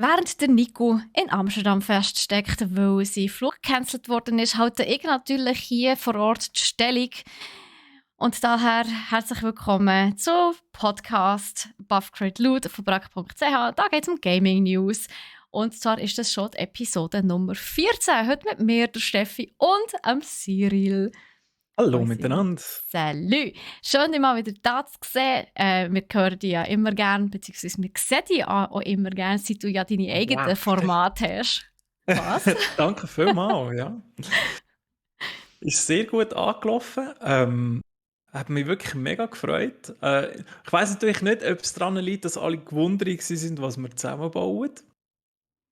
Während der Nico in Amsterdam feststeckt, weil sein Flug gecancelt worden ist, halte ich natürlich hier vor Ort die Stellung. Und daher herzlich willkommen zum Podcast Buffcrit Loot von brack.ch. Da geht es um Gaming News. Und zwar ist das schon die Episode Nummer 14. Heute mit mir, der Steffi und Cyril. Hallo Hoi Cyril. miteinander. Salut! Schön, dich mal wieder da zu sehen. Wir hören dich ja immer gerne, beziehungsweise wir sehen dich auch immer gerne, seit du ja deine eigenen Wow. Formate hast. Was? Danke vielmals, ja. Ist sehr gut angelaufen. Hat mich wirklich mega gefreut. Ich weiss natürlich nicht, ob es daran liegt, dass alle gewundert sind, was wir zusammenbauen.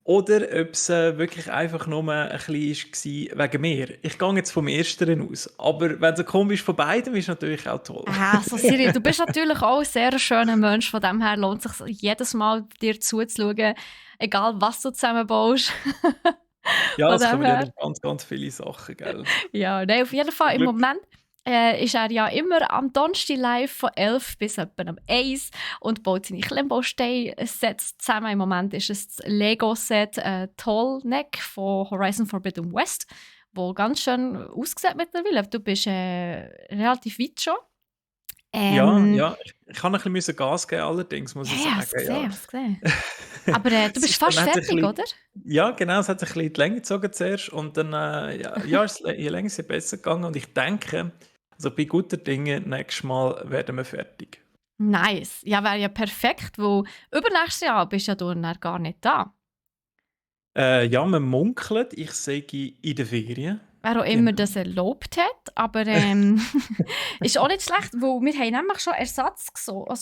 Oder ob es wirklich einfach nur ein bisschen war wegen mir. Ich gehe jetzt vom Ersteren aus. Aber wenn es ein Kombi ist von beidem, ist natürlich auch toll. Also Cyril, du bist natürlich auch ein sehr schöner Mensch. Von dem her lohnt es sich jedes Mal, dir zuzuschauen, egal was du zusammenbaust. Ja, Von es dem kommen ja her. noch ganz, ganz viele Sachen, gell? Ja, nein, auf jeden Fall Zum im Glück. Moment ist er ja immer am Donnerstag live von 11 bis etwa am 1 und baut seine Klemmbaustein-Sets zusammen. Im Moment ist es das Lego-Set Tall Neck von Horizon Forbidden West, wo ganz schön aussieht mittlerweile. Du bist relativ weit schon. Ja, ich habe ein bisschen Gas geben, allerdings, muss ich Ja, sagen. hast du gesehen, Ja. hast du gesehen. Aber du Es bist ist fast dann, hat sich fertig, ein oder? bisschen, ja, genau, es hat sich ein bisschen in die Länge gezogen zuerst und dann, je länger es ist besser gegangen und ich denke, also bei guter Dinge, nächstes Mal werden wir fertig. Nice. Ja, wäre ja perfekt, weil übernächstes Jahr bist ja du dann gar nicht da. Ja, man munkelt, ich sage in den Ferien. Wer auch immer Genau. das erlaubt hat, aber ist auch nicht schlecht, weil wir haben nämlich schon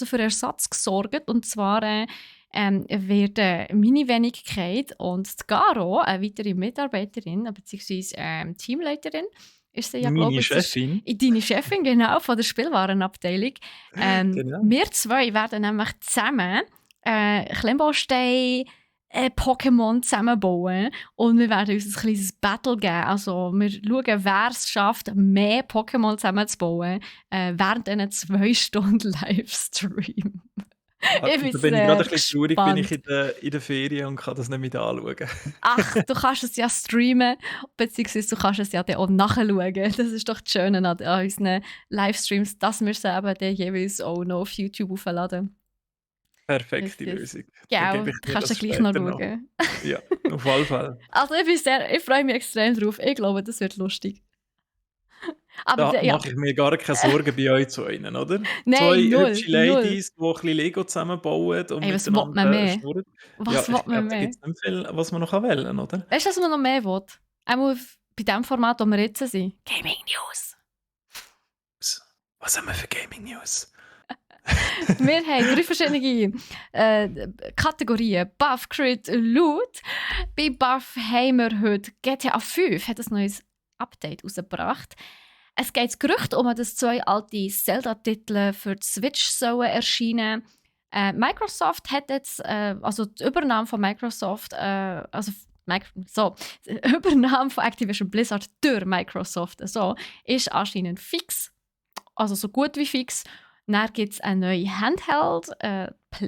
für Ersatz gesorgt und zwar werden meine Wenigkeit und die Garo, eine weitere Mitarbeiterin bzw. Teamleiterin, ist sie ja, glaube Meine ich, Chefin. deine Chefin, genau, von der Spielwarenabteilung. Genau. Wir zwei werden nämlich zusammen Klemmbaustein Pokémon zusammenbauen und wir werden uns ein kleines Battle geben. Also wir schauen, wer es schafft, mehr Pokémon zusammenzubauen während diesen 2 Stunden Livestream. Ich bin Da bin ich gerade sehr ein bisschen traurig, bin ich gespannt. in der Ferien und kann das nicht mit anschauen. Ach, du kannst es ja streamen, beziehungsweise du kannst es ja dann auch nachschauen. Das ist doch das Schöne an unseren Livestreams, dass wir es eben dann jeweils auch noch auf YouTube aufladen. Perfekte Lösung. Dann Genau, gebe ich du dir kannst das ja gleich noch später noch. schauen. Ja, auf alle Fälle. Also ich freue mich extrem drauf. Ich glaube, das wird lustig. Aber Da ja, mache ich mir gar keine Sorgen bei euch zwei, oder? Zwei nein, null, hübsche null. Ladies, die ein bisschen Lego zusammenbauen und Ey, was will man miteinander mehr? schnurren. Ja, Was will ich man glaube, da mehr? gibt es nicht viel, was man noch wählen kann, oder? Weißt du, was man noch mehr will? Einmal bei dem Format, wo wir jetzt sind. Gaming News. Was haben wir für Gaming News? Wir haben 3 verschiedene Kategorien. Buff, Crit, Loot. Bei Buff haben wir heute GTA 5 hat ein neues Update rausgebracht. Es geht das Gerücht um, dass 2 alte Zelda-Titel für die Switch sollen erscheinen. Microsoft hat jetzt, also die Übernahme von Microsoft, die Übernahme von Activision Blizzard durch Microsoft, ist anscheinend fix. Also so gut wie fix. Dann gibt es eine neue Handheld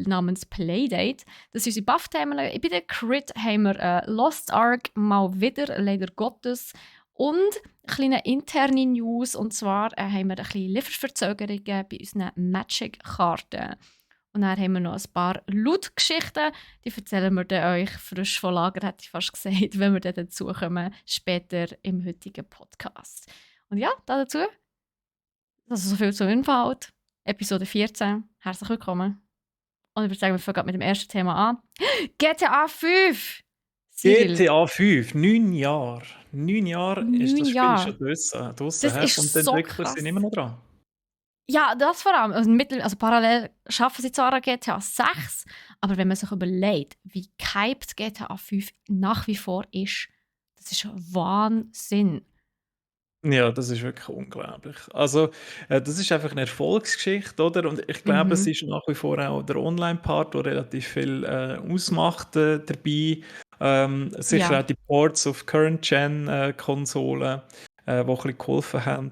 namens Playdate. Das ist unsere Buff-Themen. Bei der Crit haben wir Lost Ark mal wieder, leider Gottes. Und kleine interne News. Und zwar haben wir ein bisschen Lieferverzögerungen bei unseren Magic-Karten. Und dann haben wir noch ein paar Loot-Geschichten. Die erzählen wir dann euch frisch von Lager, hätte ich fast gesagt, wenn wir dann dazu kommen, später im heutigen Podcast. Und ja, dazu, also so viel zum Inhalt. Episode 14. Herzlich willkommen. Und ich würde sagen, wir fangen gerade mit dem ersten Thema an. GTA 5! Cyril, GTA 5, 9 Jahre. 9 Jahre ist 9 das Spiel schon Jahre. draussen, Das hä? ist Und die so Entwickler sind immer krass. noch dran. Ja, das vor allem. Also parallel arbeiten sie zwar an GTA 6, aber wenn man sich überlegt, wie gehypt GTA 5 nach wie vor ist, das ist Wahnsinn. Ja, das ist wirklich unglaublich. Also, das ist einfach eine Erfolgsgeschichte, oder? Und ich glaube, es Mhm. ist nach wie vor auch der Online-Part, der relativ viel ausmacht dabei. Sicher Ja. auch die Ports auf Current-Gen-Konsolen, die ein bisschen geholfen haben.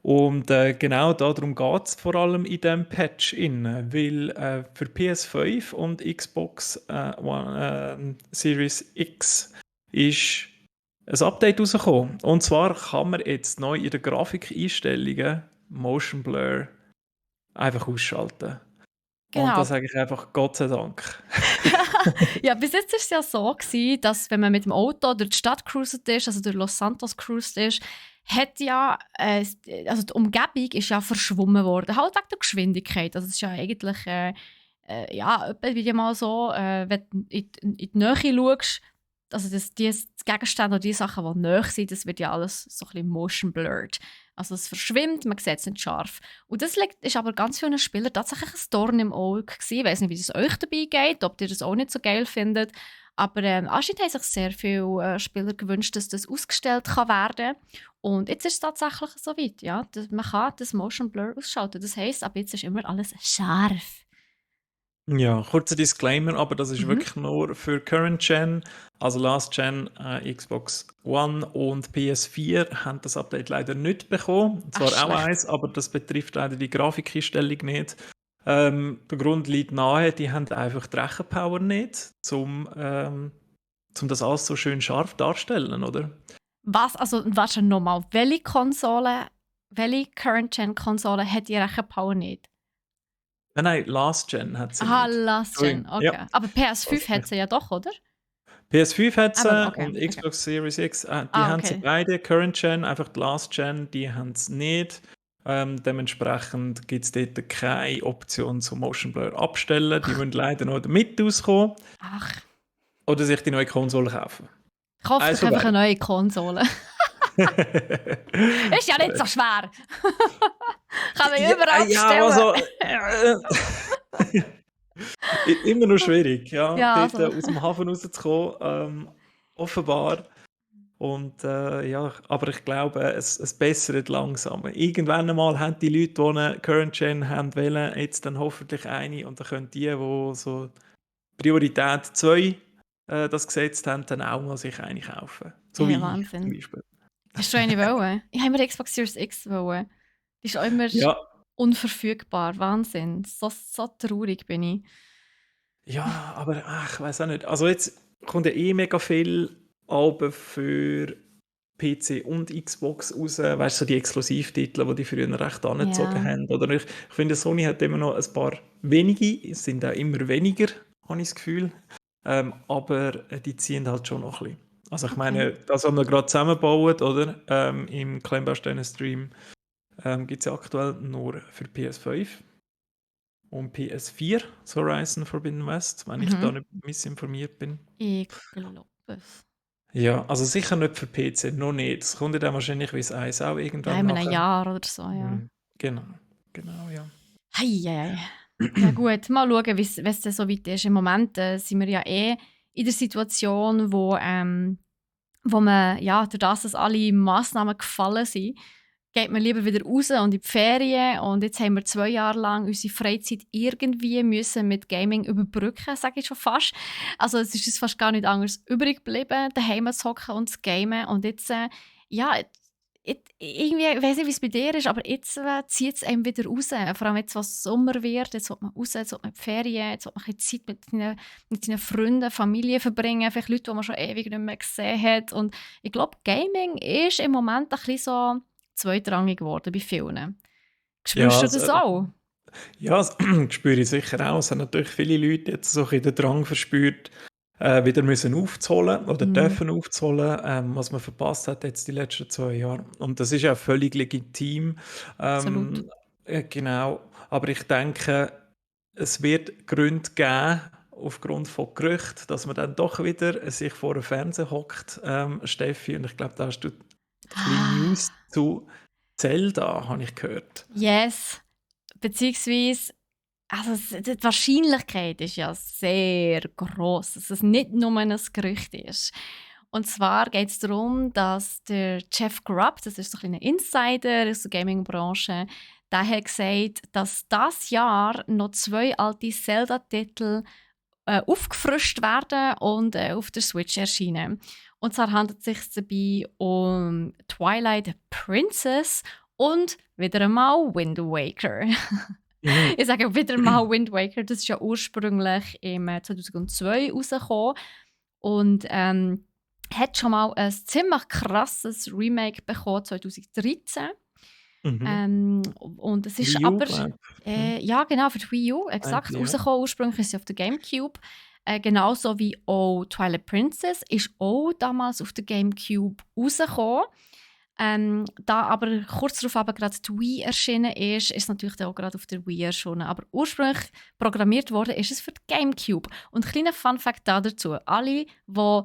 Und genau darum geht es vor allem in diesem Patch, weil für PS5 und Xbox Series X ist ein Update rausgekommen. Und zwar kann man jetzt neu in den Grafikeinstellungen Motion Blur einfach ausschalten. Und das Genau. sage ich einfach Gott sei Dank. Ja, bis jetzt war es ja so, gewesen, dass wenn man mit dem Auto durch die Stadt cruiset ist, also durch Los Santos cruised ist, hat ja, also die Umgebung ist ja verschwommen worden, halt wegen der Geschwindigkeit. Also es ist ja eigentlich, ja, etwa wieder mal so, wenn du in die Nähe schaust, also die Gegenstände oder die Sachen, die nahe sind, das wird ja alles so ein bisschen motion blurred. Also es verschwimmt, man sieht es nicht scharf. Und das ist aber ganz vielen Spielern tatsächlich ein Dorn im Auge gewesen. Ich weiss nicht, wie es euch dabei geht, ob ihr das auch nicht so geil findet. Aber anscheinend haben sich sehr viele Spieler gewünscht, dass das ausgestellt kann werden. Und jetzt ist es tatsächlich so weit, ja. Man kann das Motion Blur ausschalten. Das heisst, ab jetzt ist immer alles scharf. Ja, kurzer Disclaimer, aber das ist Mhm. wirklich nur für Current Gen, also Last Gen, Xbox One und PS4 haben das Update leider nicht bekommen. Ach, Zwar auch schlecht. eins, aber das betrifft leider die Grafikeinstellung nicht. Der Grund liegt nahe, die haben einfach die Rechenpower nicht, zum das alles so schön scharf darzustellen, oder? Was schon nochmal? Welche Current-Gen-Konsole hat die Rechenpower nicht? Nein, Last Gen hat sie Aha, nicht. Last Gen, Entschuldigung, ja. okay. Aber PS5 Das hat sie ja doch, oder? PS5 hat Aber sie okay, und okay. Xbox Series X, die Ah, haben sie okay. beide, Current Gen, einfach die Last Gen, die haben es nicht. Dementsprechend gibt es dort keine Option zum Motion Blur abstellen. Die müssen leider noch damit auskommen Ach, oder sich die neue Konsole kaufen. kauft Eins euch von einfach eine beiden. neue Konsole. Ist ja nicht so schwer. Kann man ja Ja, überall ja, bestellen. also immer noch schwierig, ja, Ja, dort also. aus dem Hafen rauszukommen, offenbar. Und ja, aber ich glaube, es bessert langsam. Irgendwann einmal haben die Leute, die eine Current Gen haben wollen, jetzt dann hoffentlich eine und dann können die so Priorität 2 das gesetzt haben, dann auch mal sich eine kaufen. So Ja, wie ich zum Wahnsinn. Beispiel. Hast du eine wollen? Ich habe mir die Xbox Series X wollen. Die ist auch immer Ja, unverfügbar. Wahnsinn. So traurig bin ich. ja, aber ich weiß auch nicht. Also jetzt kommt ja eh mega viel Alben für PC und Xbox raus, weißt du, so die Exklusivtitel, die die früher recht angezogen Ja, haben. Oder ich finde, Sony hat immer noch ein paar wenige, es sind auch immer weniger, habe ich das Gefühl. Aber die ziehen halt schon noch ein bisschen. Also ich okay. meine, das, was wir gerade zusammenbauen, oder? Im Klemmbausteine-Stream gibt es ja aktuell nur für PS5 und PS4, so Horizon Forbidden West, wenn ich da Mhm. nicht missinformiert bin. Ich glaube es. Ja, also sicher nicht für PC, noch nicht. Das kommt ja dann wahrscheinlich wie das Eis auch Ja, irgendwann in einem nachher. Jahr oder so, ja. Mhm. Genau, genau, ja. Hei, hei, hei. Ja gut, mal schauen, wie es dann so weit ist. Im Moment sind wir ja in der Situation, wo man, ja, durch das, dass alle Massnahmen gefallen sind, geht man lieber wieder raus und in die Ferien. Und jetzt haben wir 2 Jahre lang unsere Freizeit irgendwie müssen mit Gaming überbrücken, sage ich schon fast. Also es ist uns fast gar nicht anders übrig geblieben, daheim zu hocken und zu gamen. Und jetzt, ja, irgendwie, ich weiß nicht, wie es bei dir ist, aber jetzt zieht es einem wieder raus. Vor allem jetzt, was Sommer wird, jetzt will man raus, jetzt will man in die Ferien, jetzt will man ein bisschen Zeit mit seinen Freunden, Familie verbringen, vielleicht Leute, die man schon ewig nicht mehr gesehen hat. Und ich glaube, Gaming ist im Moment ein bisschen so zweitrangig geworden bei vielen. Ja, Spürst du das also, auch? ja, das spüre ich sicher auch. Es haben natürlich viele Leute jetzt so ein bisschen den Drang verspürt, wieder müssen aufzuholen oder Mhm, dürfen aufzuholen, was man verpasst hat jetzt die letzten 2 Jahre. Und das ist ja völlig legitim. absolut. Genau. Aber ich denke, es wird Gründe geben, aufgrund von Gerüchten, dass man dann doch wieder sich vor dem Fernseher hockt, Steffi. Und ich glaube, da hast du ein bisschen News Ah, zu Zelda, habe ich gehört. yes. Beziehungsweise, also die Wahrscheinlichkeit ist ja sehr groß, dass es nicht nur ein Gerücht ist. Und zwar geht es darum, dass der Jeff Grubb, das ist so ein Insider aus der Gaming-Branche, der hat gesagt, dass das Jahr noch 2 alte Zelda-Titel aufgefrischt werden und auf der Switch erscheinen. Und zwar handelt es sich dabei um Twilight Princess Und wieder einmal Wind Waker. Mhm. Ich sage wieder einmal Wind Waker, das ist ja ursprünglich im 2002 rausgekommen und hat schon mal ein ziemlich krasses Remake bekommen, 2013. Mhm. Und es ist Wii U, aber, glaube ich. Ne? ja genau, für die Wii U, exakt, Ja. rausgekommen. Ursprünglich ist sie auf der Gamecube. Genauso wie auch Twilight Princess ist auch damals auf der Gamecube rausgekommen. Da aber kurz darauf aber gerade die Wii erschienen ist, ist es natürlich dann auch gerade auf der Wii erschienen. Aber ursprünglich programmiert worden ist es für die Gamecube. Und ein kleiner Fun-Fact dazu. Alle, die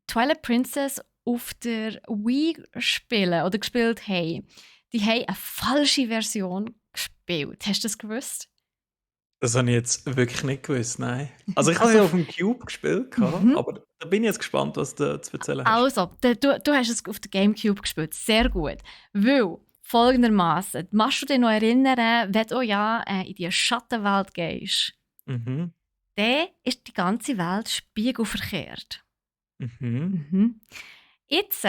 Twilight Princess auf der Wii spielen oder gespielt haben, die haben eine falsche Version gespielt. Hast du das gewusst? Das habe ich jetzt wirklich nicht gewusst, nein. Also ich habe Also, ja auf dem Cube gespielt, mhm. aber da bin ich jetzt gespannt, was du zu erzählen hast. Also, du hast es auf der Gamecube gespielt. Sehr gut. Weil, folgendermaßen, machst du dich noch erinnern, wenn du ja in die Schattenwelt gehst, Mhm. dann ist die ganze Welt spiegelverkehrt. Mhm. Mhm. Jetzt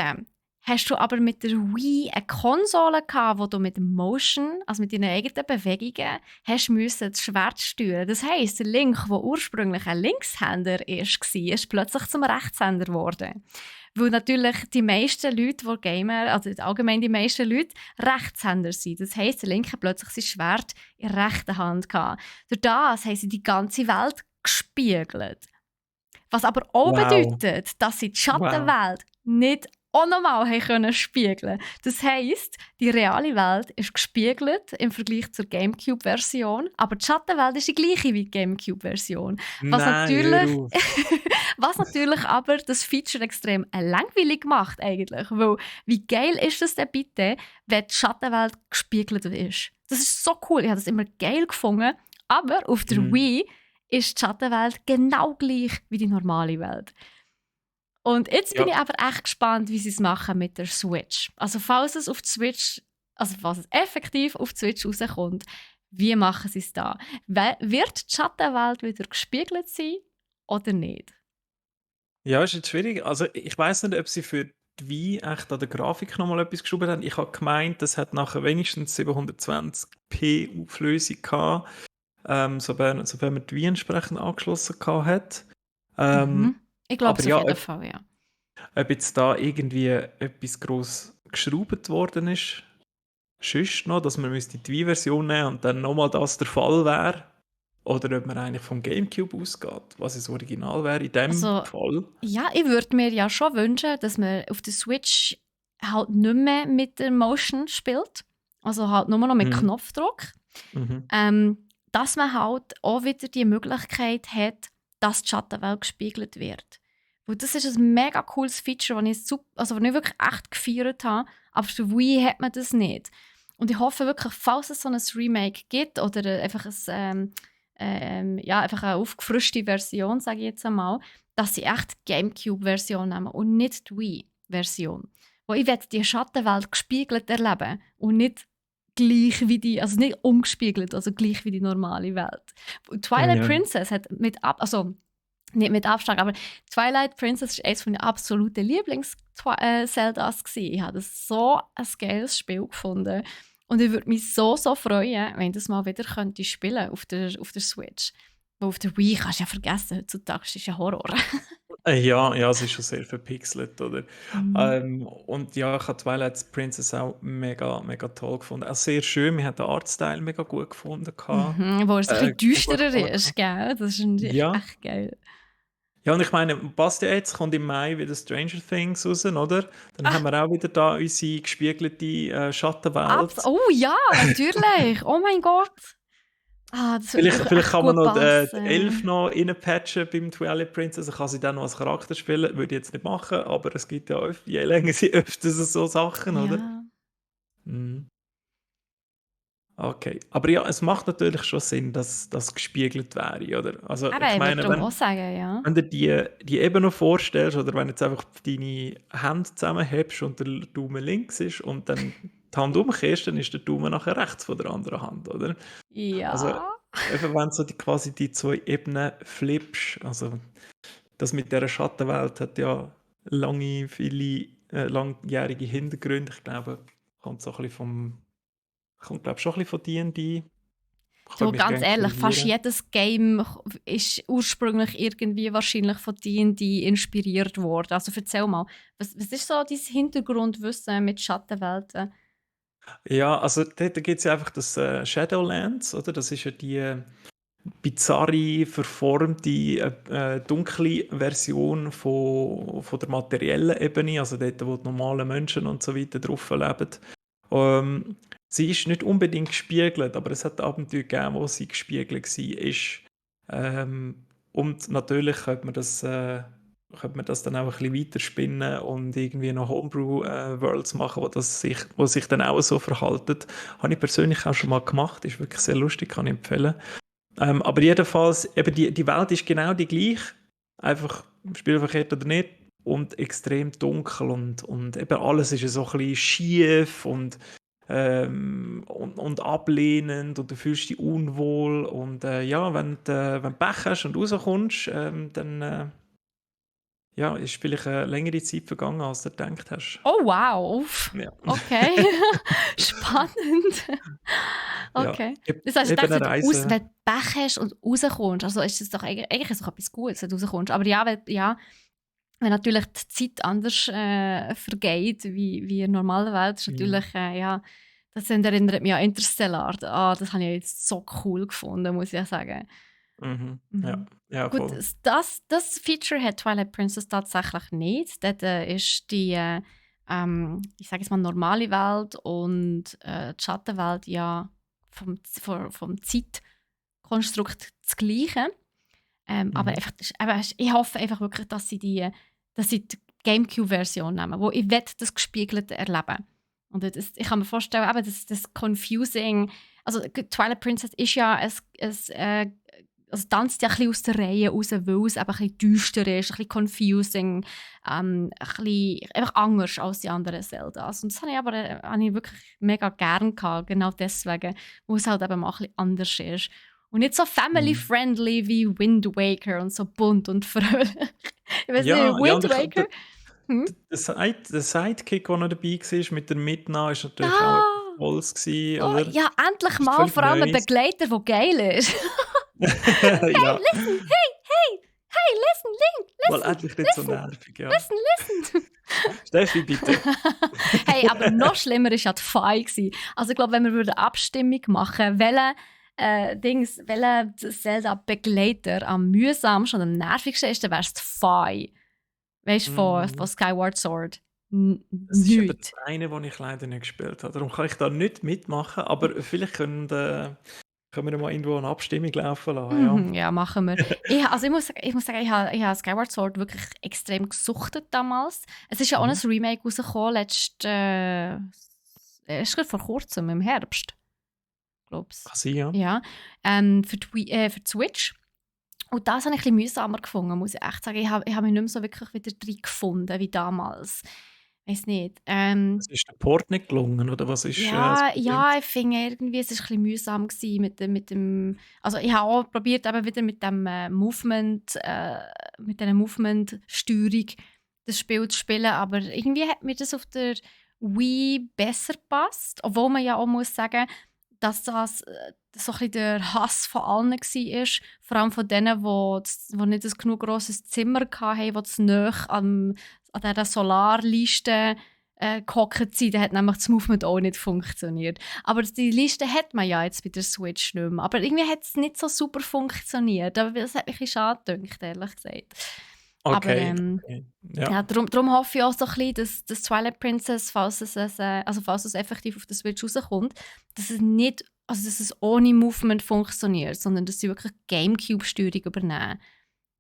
hast du aber mit der Wii eine Konsole gehabt, wo du mit dem Motion, also mit deinen eigenen Bewegungen, hast müssen das Schwert steuern. Das heisst, der Link, der ursprünglich ein Linkshänder war, ist plötzlich zum Rechtshänder geworden. Weil natürlich die meisten Leute, die gamen, also allgemein die meisten Leute, Rechtshänder sind. Das heisst, der Link hat plötzlich sein Schwert in der rechten Hand gehabt. Durch das haben sie die ganze Welt gespiegelt. Was aber auch Wow. bedeutet, dass sie die Wow. Schattenwelt nicht auch nochmal haben können spiegeln. Das heisst, die reale Welt ist gespiegelt im Vergleich zur Gamecube-Version, aber die Schattenwelt ist die gleiche wie die Gamecube-Version. Was Nein, hör natürlich, auf. was natürlich aber das Feature extrem langweilig macht eigentlich, weil wie geil ist es denn bitte, wenn die Schattenwelt gespiegelt ist? Das ist so cool, ich habe das immer geil gefunden, aber auf der Mhm. Wii ist die Schattenwelt genau gleich wie die normale Welt. Und jetzt bin Ja. ich aber echt gespannt, wie sie es machen mit der Switch. Also falls es auf die Switch, also falls es effektiv auf die Switch rauskommt, wie machen sie es da? Wird die Schattenwelt wieder gespiegelt sein oder nicht? Ja, ist jetzt schwierig. Also ich weiß nicht, ob sie für die Wii echt an der Grafik nochmal etwas geschraubt haben. Ich habe gemeint, das hat nachher wenigstens 720p Auflösung gehabt, sofern man die Wii entsprechend angeschlossen gehabt hat. Mhm. Ich glaube Aber es auf ja, jeden Fall, ja. ob jetzt da irgendwie etwas gross geschraubt worden ist, sonst noch, dass man müsste die Wii-Version nehmen und dann nochmal das der Fall wäre, oder ob man eigentlich vom Gamecube ausgeht, was das Original wäre in dem Also, Fall. ja, ich würde mir ja schon wünschen, dass man auf der Switch halt nicht mehr mit der Motion spielt. Also halt nur noch mit Mhm. Knopfdruck. Mhm. Dass man halt auch wieder die Möglichkeit hat, dass die Schattenwelt gespiegelt wird. Weil das ist ein mega cooles Feature, das also, das ich wirklich echt gefeiert habe. Aber für Wii hat man das nicht. Und ich hoffe wirklich, falls es so ein Remake gibt oder einfach, ja, einfach eine aufgefrischte Version, sage ich jetzt einmal, dass sie echt die Gamecube-Version nehmen und nicht die Wii-Version. Wo ich will die Schattenwelt gespiegelt erleben und nicht gleich wie die, also nicht umgespiegelt, also gleich wie die normale Welt. Twilight Ja. Princess hat also nicht mit Abstand, aber Twilight Princess ist eines meiner absoluten Lieblings-Zeldas gewesen. Ich habe das so ein geiles Spiel gefunden. Und ich würde mich so, so freuen, wenn ich das mal wieder könnte spielen auf der Switch. Weil auf der Wii kannst du ja vergessen, heutzutage ist es ja Horror. Ja, ja, es ist schon sehr verpixelt, oder? Mhm. Und ja, ich habe Twilight Princess auch mega, mega toll gefunden. Auch sehr schön, mir hat den Artstyle mega gut gefunden. Mhm, wo es ein bisschen Gut gefallen. düsterer ist, gell? Das ist natürlich Ja. echt geil. Ja, und ich meine, passt ja jetzt, kommt im Mai wieder Stranger Things raus, oder? Dann haben Ah, wir auch wieder da unsere gespiegelte Schattenwelt. oh ja, natürlich. Oh mein Gott. Das würde natürlich Vielleicht echt kann man gut noch die Elf passen. noch reinpatchen beim Twilight Princess. Ich kann sie dann noch als Charakter spielen, würde ich jetzt nicht machen, aber es gibt ja je länger sie öfters so Sachen, oder? Ja. Mhm. Okay. Aber ja, es macht natürlich schon Sinn, dass das gespiegelt wäre, oder? Also Aber ich ich würde meine, darum auch sagen, ja. wenn du die eben noch vorstellst, oder wenn du jetzt einfach deine Hände zusammenhebst und der Daumen links ist und dann die Hand umkehrst, dann ist der Daumen nachher rechts von der anderen Hand, oder? Also Ja. eben wenn du so quasi die zwei Ebenen flippst, also das mit dieser Schattenwelt hat ja viele langjährige Hintergründe. Ich glaube, Kommt so ein bisschen kommt glaube ich schon ein bisschen von D&D. Ich Du, könnte mich ganz gerne ehrlich, fast korrigieren. jedes Game ist ursprünglich irgendwie wahrscheinlich von D&D inspiriert worden. Also erzähl mal, was ist so dein Hintergrundwissen mit Schattenwelten? Ja, also dort gibt es ja einfach das Shadowlands, oder? Das ist ja die bizarre, verformte, dunkle Version von der materiellen Ebene, also dort, wo die normalen Menschen und so weiter drauf leben. Ähm, Sie ist nicht unbedingt gespiegelt, aber es hat Abenteuer gegeben, wo sie gespiegelt war. Und natürlich könnte man das dann auch ein bisschen weiterspinnen und irgendwie noch Homebrew-Worlds machen, wo sich dann auch so verhalten. Habe ich persönlich auch schon mal gemacht, ist wirklich sehr lustig, kann ich empfehlen. Aber jedenfalls, eben die Welt ist genau die gleiche, einfach spielverkehrt oder nicht, und extrem dunkel und eben alles ist so ein bisschen schief und ablehnend und du fühlst dich unwohl und ja, wenn du Pech hast und rauskommst, dann ja, ist vielleicht eine längere Zeit vergangen, als du gedacht hast. Oh wow, uff. Ja, Okay, spannend. ja. Okay. Das heißt, ich Eben dachte, eine wenn Reise. du Pech hast und rauskommst, also ist das doch eigentlich ist es doch etwas Gutes, wenn du rauskommst. Aber ja, wenn natürlich die Zeit anders vergeht wie in der normalen Welt, ist Mhm. natürlich, ja, das erinnert mich an Interstellar. Ah, das habe ich jetzt so cool gefunden, muss ich ja sagen. Mhm. Ja, Mhm. ja, Gut, voll. das Feature hat Twilight Princess tatsächlich nicht. Dort ist die, ich sage jetzt mal, normale Welt und die Schattenwelt ja vom Zeitkonstrukt das Gleiche. Aber Mhm. einfach, ich hoffe einfach wirklich, dass sie die Gamecube-Version nehmen, wo ich will das Gespiegelte erleben. Und ich kann mir vorstellen, eben, das Confusing, also Twilight Princess ist ja also tanzt ja ein bisschen aus der Reihe raus, weil es eben ein bisschen düster ist, ein bisschen confusing, ein bisschen einfach anders als die anderen Zeldas. Und das habe ich wirklich mega gern gehabt, genau deswegen, wo es halt eben mal ein bisschen anders ist. Und nicht so Mhm. family-friendly wie Wind Waker und so bunt und fröhlich. Ich weiß nicht, Ja, ja, Wind Waker? Hm? der Sidekick, der noch dabei war mit der Midna, ist natürlich auch etwas Ja! Tolles gewesen, Oh, oder? ja, endlich Ist mal völlig vor allem ein Neues. Begleiter, der geil ist. Hey, Ja, listen! Hey, listen, Link! mal Listen! endlich nicht so Listen! nervig, ja. Listen! Steffi, bitte. Hey, aber noch schlimmer war ja die Fei gewesen. Also ich glaube, wenn wir eine Abstimmung machen, welcher Zelda-Begleiter am mühsamsten und am nervigsten ist, dann wäre es die Fei. Weißt du, von Mm, Skyward Sword. Das ist eben das Nicht. eine, das ich leider nicht gespielt habe. Darum kann ich da nicht mitmachen, aber vielleicht können wir mal irgendwo eine Abstimmung laufen lassen, ja. Mhm, ja, machen wir. Ich muss sagen, ich habe Skyward Sword wirklich extrem gesuchtet damals. Es ist ja auch ein Mhm. Remake rausgekommen, erst gerade vor kurzem, im Herbst, glaube ich. Kann sein, ja. Ja, für die Switch. Und das habe ich ein bisschen mühsamer gefunden, muss ich echt sagen. Ich habe mich nicht mehr so wirklich wieder drin gefunden wie damals. Weiß nicht. Was ist der Port nicht gelungen, oder was ist das Problem? Ja, ich finde irgendwie, es war ein bisschen mühsam gewesen mit dem also ich habe auch probiert, eben wieder mit dem mit dieser Movement-Steuerung das Spiel zu spielen, aber irgendwie hat mir das auf der Wii besser gepasst, obwohl man ja auch muss sagen, dass das so ein bisschen der Hass von allen war, vor allem von denen, die nicht ein genug grosses Zimmer hatten, die zu nahe an dieser Solarliste gehockt sind, dann hat nämlich das Movement auch nicht funktioniert. Aber die Liste hat man ja jetzt bei der Switch nicht mehr. Aber irgendwie hat es nicht so super funktioniert. Aber das hat mich ein bisschen schade gedacht, ehrlich gesagt. Aber Okay, okay. Ja. ja, darum hoffe ich auch so ein bisschen, dass Twilight Princess, falls es effektiv auf der Switch rauskommt, dass es nicht, also dass es ohne Movement funktioniert, sondern dass sie wirklich Gamecube-Steuerung übernehmen.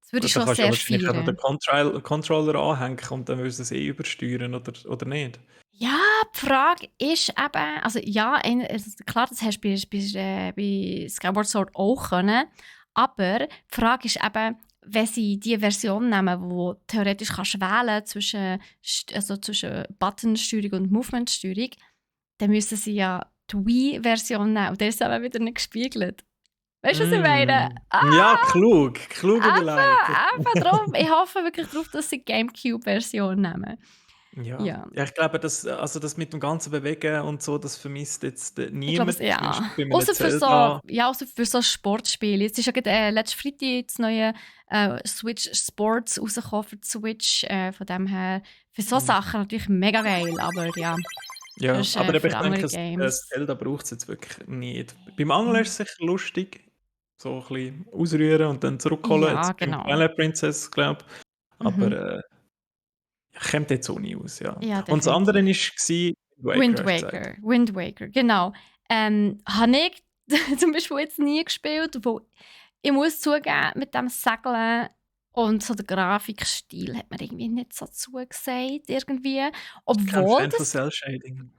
Das würde ich Gut, dann schon kannst du ja sehr wahrscheinlich einfach den feiern. Controller anhängen und dann würdest du es eh übersteuern, oder nicht? Ja, die Frage ist eben, also ja, also klar, das hast du bei Skyward Sword auch können, aber die Frage ist eben, wenn sie die Version nehmen, wo theoretisch kannst wählen zwischen, also zwischen Buttonsteuerung und Movementsteuerung, dann müssen sie ja die Wii-Version nehmen und der ist aber wieder nicht gespiegelt. Weißt du, was ich meine? Ja, klug überlegt. Eben drum. Ich hoffe wirklich darauf, dass sie die Gamecube-Version nehmen. Ja. Ja. Ja, ich glaube, das mit dem ganzen Bewegen und so, das vermisst jetzt Ich glaube, niemand, zumindest ja. bei einem Außer für so, Zelda. ja, außer für so Sportspiele. Jetzt ist ja gerade, letzten Freitag das neue Switch Sports rausgekommen für die Switch. Von dem her, für so Mhm. Sachen natürlich mega geil, aber ja, Ja, sonst, aber eben, ich für denke, andere das Games. Zelda braucht es jetzt wirklich nicht. Beim Angeln Mhm. ist es sicher lustig, so ein bisschen ausrühren und dann zurückholen, Ja, jetzt beim genau. Twilight Princess, glaube ich. Aber Mhm. kommt jetzt auch nie aus, ja. Ja, Und das andere definitiv. war Waker, Wind hast du gesagt. Waker, Wind Waker, genau. Habe ich zum Beispiel jetzt nie gespielt, wo ich muss zugeben, mit dem Segeln und so der Grafikstil hat mir irgendwie nicht so zugesagt, irgendwie. Bist du kein Obwohl Fan von das, Cell-Shading?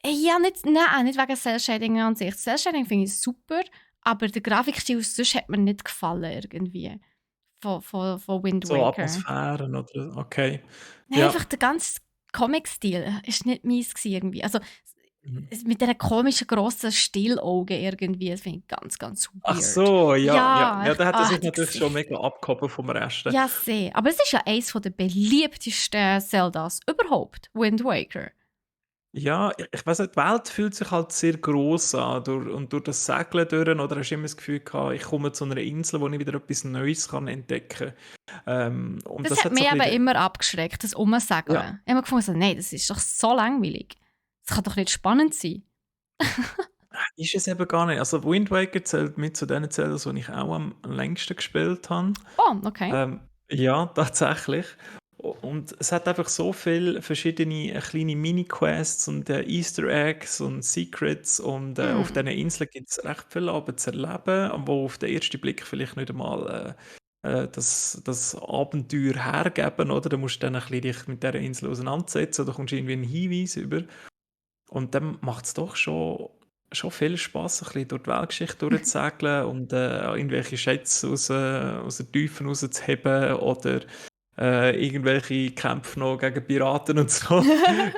ja, nicht, nein, nicht wegen Cell-Shading an sich. Cell-Shading finde ich super, aber der Grafikstil sonst hat mir nicht gefallen, irgendwie, von Wind So Waker. Atmosphären oder okay. Nein, Ja. einfach der ganze Comic-Stil ist nicht meins gewesen irgendwie. Also Mhm. mit diesen komischen grossen Stillaugen irgendwie, das finde ich ganz, ganz Ach weird. so, ja, ja. Ja, Ja, da hat er sich die natürlich schon Gesichter. mega abgehoben vom Rest. Ja, sehr. Aber es ist ja eines der beliebtesten Zeldas überhaupt, Wind Waker. Ja, ich weiss nicht, die Welt fühlt sich halt sehr gross an und durch das Segeln durch oder hast du immer das Gefühl gehabt, ich komme zu einer Insel, wo ich wieder etwas Neues kann entdecken kann. Und Das das hat hat so mich ein aber bisschen immer abgeschreckt, das ja, Umsegeln. Ich habe mir gefunden, so, nein, das ist doch so langweilig. Das kann doch nicht spannend sein. ist es eben gar nicht. Also Wind Waker zählt mit zu den Zeldas, die ich auch am längsten gespielt habe. Oh, okay. Ja, tatsächlich. Und es hat einfach so viele verschiedene kleine Mini-Quests und Easter Eggs und Secrets und auf Hm. diesen Inseln gibt es recht viel Abend zu erleben, wo auf den ersten Blick vielleicht nicht einmal das Abenteuer hergeben, oder? Du musst dann ein bisschen dich mit dieser Insel auseinandersetzen oder kommst irgendwie einen Hinweis über. Und dann macht es doch schon viel Spaß, ein bisschen durch die Weltgeschichte durchzusegeln und irgendwelche Schätze aus den Tiefen rauszuheben oder irgendwelche Kämpfe noch gegen Piraten und so.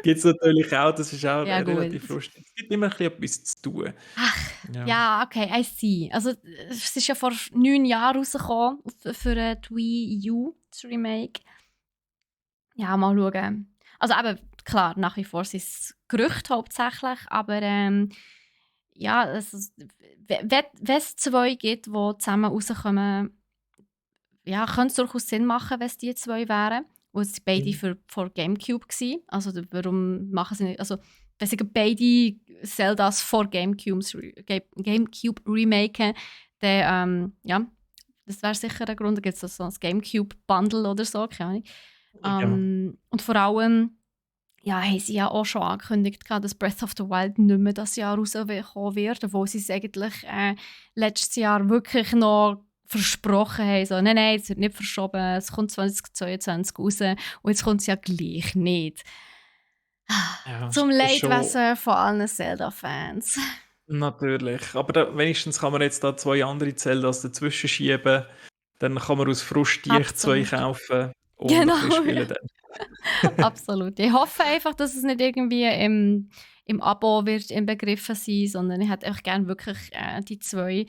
Gibt es natürlich auch, das ist auch Ja, relativ gut. lustig. Es gibt immer ein bisschen etwas zu tun. Ach, Ja. ja, okay, I see. Also, es ist ja vor 9 Jahren rausgekommen für die Wii U, das Remake. Ja, mal schauen. Also eben, klar, nach wie vor sind es Gerüchte hauptsächlich, aber ja, also, wenn es zwei gibt, die zusammen rauskommen, ja, könnte es durchaus Sinn machen, wenn es die zwei wären. Und es waren beide Mhm. für Gamecube gewesen. Also warum machen sie nicht, also wenn sie beide Zeldas vor Gamecube remaken, dann, ja, das wäre sicher ein Grund. Da gibt es so ein Gamecube-Bundle oder so, keine Ahnung. Ja. Und vor allem, ja, haben sie ja auch schon angekündigt, gehabt, dass Breath of the Wild nicht mehr dieses Jahr rauskommen wird, obwohl sie es eigentlich letztes Jahr wirklich noch versprochen haben. So, nein, nein, es wird nicht verschoben, es kommt 2022 raus und jetzt kommt es ja gleich nicht. Ja, Zum ist schon Leidwesen von allen Zelda-Fans. natürlich. Aber wenigstens kann man jetzt da zwei andere Zeldas dazwischen schieben. Dann kann man aus Frust die zwei Absolut. kaufen und ein bisschen Genau, spielen ja. dann. Absolut. Ich hoffe einfach, dass es nicht irgendwie im Abo wird inbegriffen sein, sondern ich hätte einfach gerne wirklich die zwei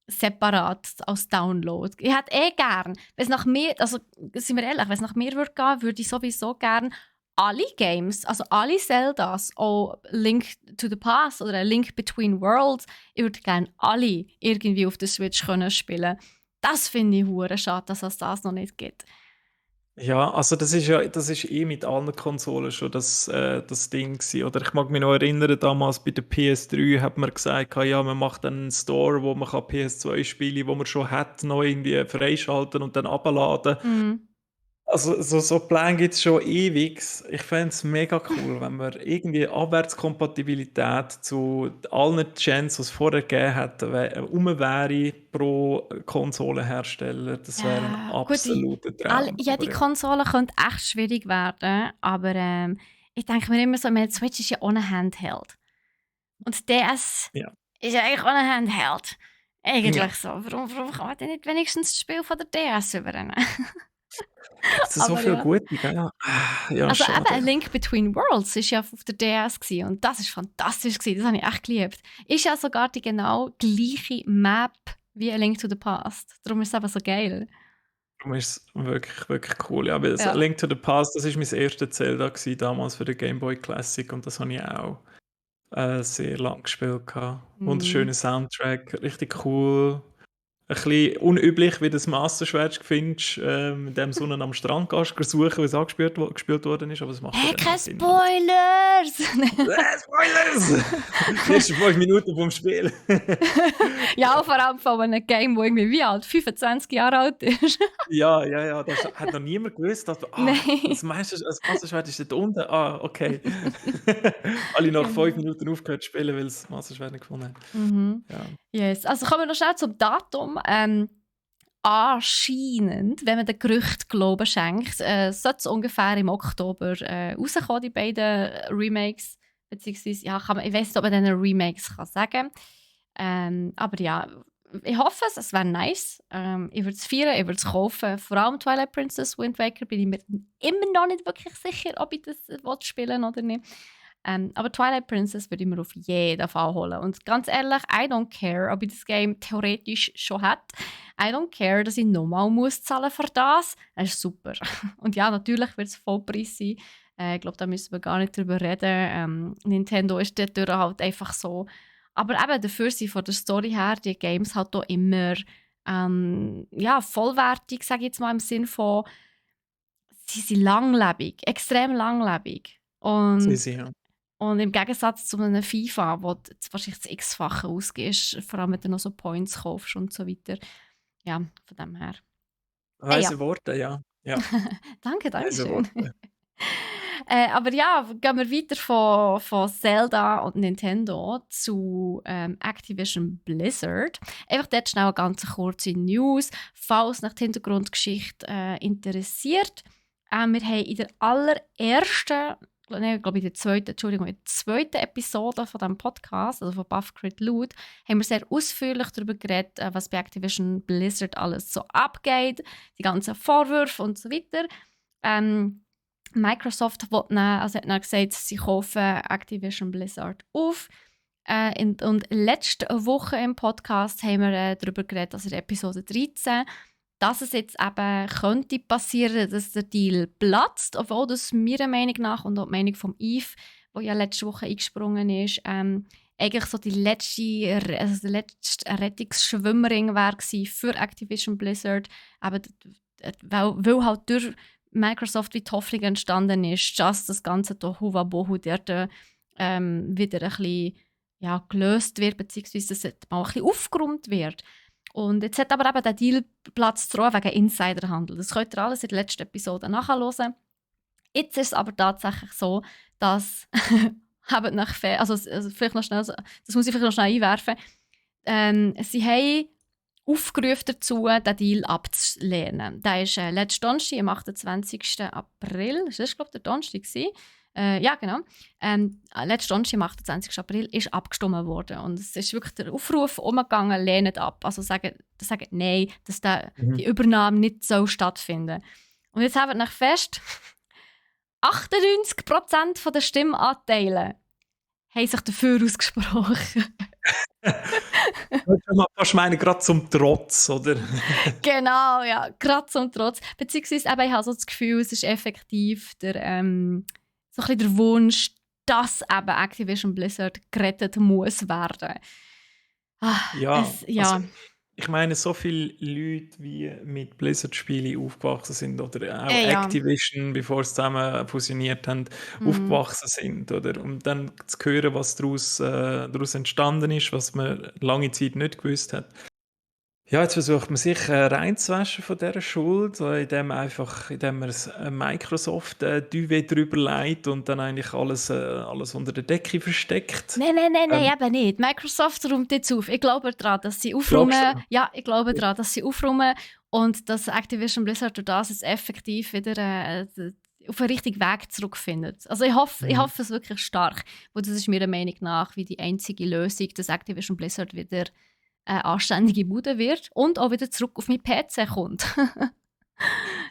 separat als Download. Ich hätte gern, wenn es nach mir, also sind wir ehrlich, wenn es nach mir würde gehen, würde ich sowieso gern alle Games, also alle Zeldas, auch Link to the Past oder A Link Between Worlds, ich würde gerne alle irgendwie auf der Switch können spielen. Das finde ich hure schade, dass es das noch nicht gibt. Ja, also das ist eh mit allen Konsolen schon das Ding gewesen. Oder ich mag mich noch erinnern, damals bei der PS3 hat man gesagt, ja, man macht dann einen Store, wo man kann PS2-Spiele, wo man schon hat, noch irgendwie freischalten und dann abladen. Mhm. Also so Pläne gibt es schon ewig. Ich fände es mega cool, wenn man irgendwie Abwärtskompatibilität zu allen Gens, die es vorher gegeben hat, wäre pro Konsolenhersteller. Das wäre ein Ja, gut, absoluter Traum. jede Aber ja. Konsole könnte echt schwierig werden, aber ich denke mir immer so, meine Switch ist ja ohne Handheld. Und DS Ja. ist ja eigentlich ohne Handheld. Ja. Eigentlich so. Warum kann man denn nicht wenigstens das Spiel von der DS übernehmen? Gibt's da so Aber viele ja. gute, gell? Ja, Also eben «A schade. Link Between Worlds» war ja auf der DS gewesen, und das war fantastisch gewesen. Das habe ich echt geliebt. Ist ja sogar die genau gleiche Map wie «A Link to the Past». Darum ist es eben so geil. Darum ist es wirklich, wirklich cool. Ja, weil A Ja. Link to the Past, das war mein erstes Zelda gewesen, damals für den Game Boy Classic und das habe ich auch sehr lang gespielt gehabt. Mhm. Wunderschöner Soundtrack, richtig cool. Ein bisschen unüblich, wie du das Master Sword findest, mit dem du unten am Strand gehst, suchen, weil es gespielt worden ist, aber es macht ja Hey, dann auch keine Sinn, oder? Spoilers! Spoilers! Die ersten 5 Minuten vom Spiel. Ja, vor allem von einem Game, das irgendwie wie alt? 25 Jahre alt ist. Ja, ja, ja, das hat noch niemand gewusst, dass Nein. das Master-Schwert ist dort unten. Okay. Alle nach 5 Genau. Minuten aufgehört zu spielen, weil sie das Master-Schwert nicht gefunden haben. Mhm. Ja. Yes. Also kommen wir noch schnell zum Datum. Anscheinend, wenn man den Gerüchten Glauben schenkt, sollte es ungefähr im Oktober rauskommen, die beiden Remakes. Beziehungsweise, ja, ich weiß nicht, ob man diesen Remakes kann sagen kann. Aber ja, ich hoffe es, es wäre nice. Ich würde es feiern, ich würde es kaufen. Vor allem Twilight Princess Wind Waker bin ich mir immer noch nicht wirklich sicher, ob ich das spielen will oder nicht. Aber Twilight Princess würde ich mir auf jeden Fall holen. Und ganz ehrlich, I don't care, ob ich das Game theoretisch schon hätte. I don't care, dass ich nochmal zahlen für das. Das ist super. Und ja, natürlich wird es Vollpreis sein. Ich glaube, da müssen wir gar nicht drüber reden. Nintendo ist dort halt einfach so. Aber eben dafür sind von der Story her die Games halt auch immer ja, vollwertig, sage ich jetzt mal im Sinn von, sie sind langlebig, extrem langlebig. Sie, Und sie, ja. im Gegensatz zu einem FIFA, wo du wahrscheinlich das X-fache ausgibst, vor allem wenn du noch so Points kaufst und so weiter. Ja, von dem her. Ja. Weise Worte, ja. Ja, Danke, danke weise schön. Worte. Aber ja, gehen wir weiter von Zelda und Nintendo zu Activision Blizzard. Einfach dort schnell eine ganz kurze News, falls nach der Hintergrundgeschichte interessiert. Wir haben in der allerersten, nein, ich glaube in der zweiten Episode von diesem Podcast, also von Buff Crit Loot, haben wir sehr ausführlich darüber geredet, was bei Activision Blizzard alles so abgeht, die ganzen Vorwürfe und so weiter. Microsoft hat dann gesagt, sie kaufen Activision Blizzard auf. Und letzte Woche im Podcast haben wir darüber geredet, also in Episode 13, dass es jetzt eben könnte passieren, dass der Deal platzt, obwohl das meiner Meinung nach und auch die Meinung von Yves, der ja letzte Woche eingesprungen ist, eigentlich so die letzte Rettungsschwimmerin wäre für Activision Blizzard, aber weil halt durch Microsoft wie die Hoffnung entstanden ist, dass das ganze Tohuwabohu dort wieder ein bisschen gelöst wird, beziehungsweise dass es mal ein bisschen aufgeräumt wird. Und jetzt hat aber eben der Deal Platz zu wegen Insiderhandel. Das könnt ihr alles in der letzten Episode nachhören. Jetzt ist es aber tatsächlich so, dass also vielleicht noch schnell, das muss ich vielleicht noch schnell einwerfen, sie haben aufgerufen dazu, den Deal abzulehnen. Der ist letzten Donnerstag, am 28. April, ist das, glaube ich, der Donnerstag gewesen? Ja, genau. Letzten Donnerstag, am 28. April, ist abgestimmt worden. Und es ist wirklich der Aufruf umgegangen, lehnt ab. Also sagen nein, dass die Übernahme nicht so stattfinden. Und jetzt haben wir nach fest, 98% der Stimmanteile haben sich dafür ausgesprochen. Fast meine, gerade zum Trotz, oder? Genau, ja, gerade zum Trotz. Beziehungsweise eben, ich habe so das Gefühl, es ist effektiv so ein bisschen der Wunsch, dass eben Activision Blizzard gerettet muss werden. Ja, Ja. also ich meine, so viele Leute, wie mit Blizzard-Spielen aufgewachsen sind oder auch Ja. Activision, bevor sie zusammen fusioniert haben, aufgewachsen sind, oder? Und dann zu hören, was daraus entstanden ist, was man lange Zeit nicht gewusst hat. Ja, jetzt versucht man sich reinzuwaschen von dieser Schuld, indem man Microsoft Duvet drüber legt und dann eigentlich alles unter der Decke versteckt. Nein, eben nicht. Microsoft räumt jetzt auf. Ich glaube daran, dass sie aufräumen. Ja, ich glaube daran, dass sie aufräumen und dass Activision Blizzard durch das jetzt effektiv wieder auf den richtigen Weg zurückfindet. Also ich hoffe es wirklich stark, weil das ist meiner Meinung nach wie die einzige Lösung, dass Activision Blizzard wieder eine anständige Bude wird und auch wieder zurück auf meinen PC kommt.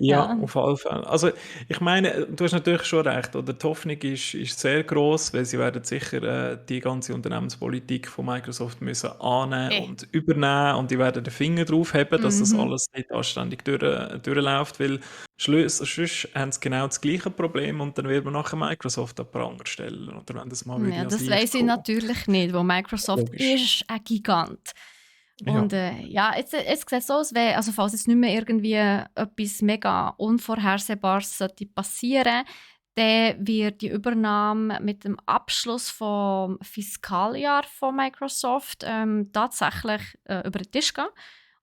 Ja, Ja. auf alle Fälle. Also, ich meine, du hast natürlich schon recht, oder? Die Hoffnung ist sehr groß, weil sie werden sicher die ganze Unternehmenspolitik von Microsoft müssen annehmen Eh. und übernehmen und die werden den Finger drauf haben, dass das Mhm. alles nicht anständig durchläuft, weil sonst haben sie genau das gleiche Problem und dann wird man nachher Microsoft an den Pranger stellen, oder wenn das mal würde Ja, ans das Licht weiß ich kommen. natürlich nicht, weil Microsoft Logisch. ist ein Gigant. Ja. Und ja, jetzt sieht es so aus, also falls jetzt nicht mehr irgendwie etwas mega Unvorhersehbares sollte passieren, dann wird die Übernahme mit dem Abschluss vom Fiskaljahr von Microsoft tatsächlich über den Tisch gehen.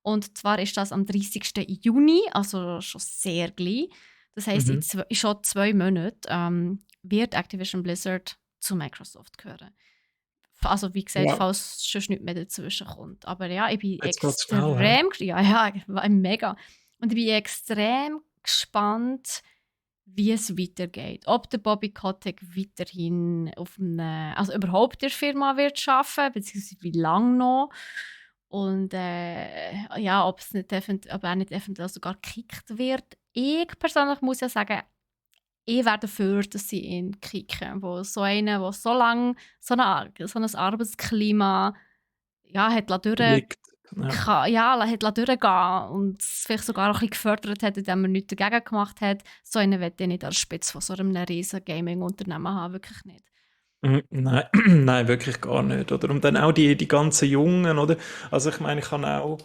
Und zwar ist das am 30. Juni, also schon sehr gleich. Das heisst, Mhm. in schon 2 Monaten wird Activision Blizzard zu Microsoft gehören. Also wie gesagt, Ja, falls sonst nichts mehr dazwischen kommt. Aber ja, ich bin jetzt geht's schnell, hä? extrem, ja, mega. Und ich bin extrem gespannt, wie es weitergeht. Ob der Bobby Kotick weiterhin also überhaupt in der Firma wird arbeiten, beziehungsweise wie lange noch. Und ja, ob er nicht eventuell sogar gekickt wird. Ich persönlich muss ja sagen, ich wäre dafür, dass sie ihn kicken. Wo so einer, der so lange so ein Arbeitsklima ja, hat Liegt. Ja. hat durchgehen und es vielleicht sogar auch ein bisschen gefördert hat, indem er nichts dagegen gemacht hat. So einen möchte ich nicht an der Spitze von so einem riesen Gaming-Unternehmen haben, wirklich nicht. Nein, nein, wirklich gar nicht, oder? Und dann auch die ganzen Jungen, oder? Also ich meine, ich habe auch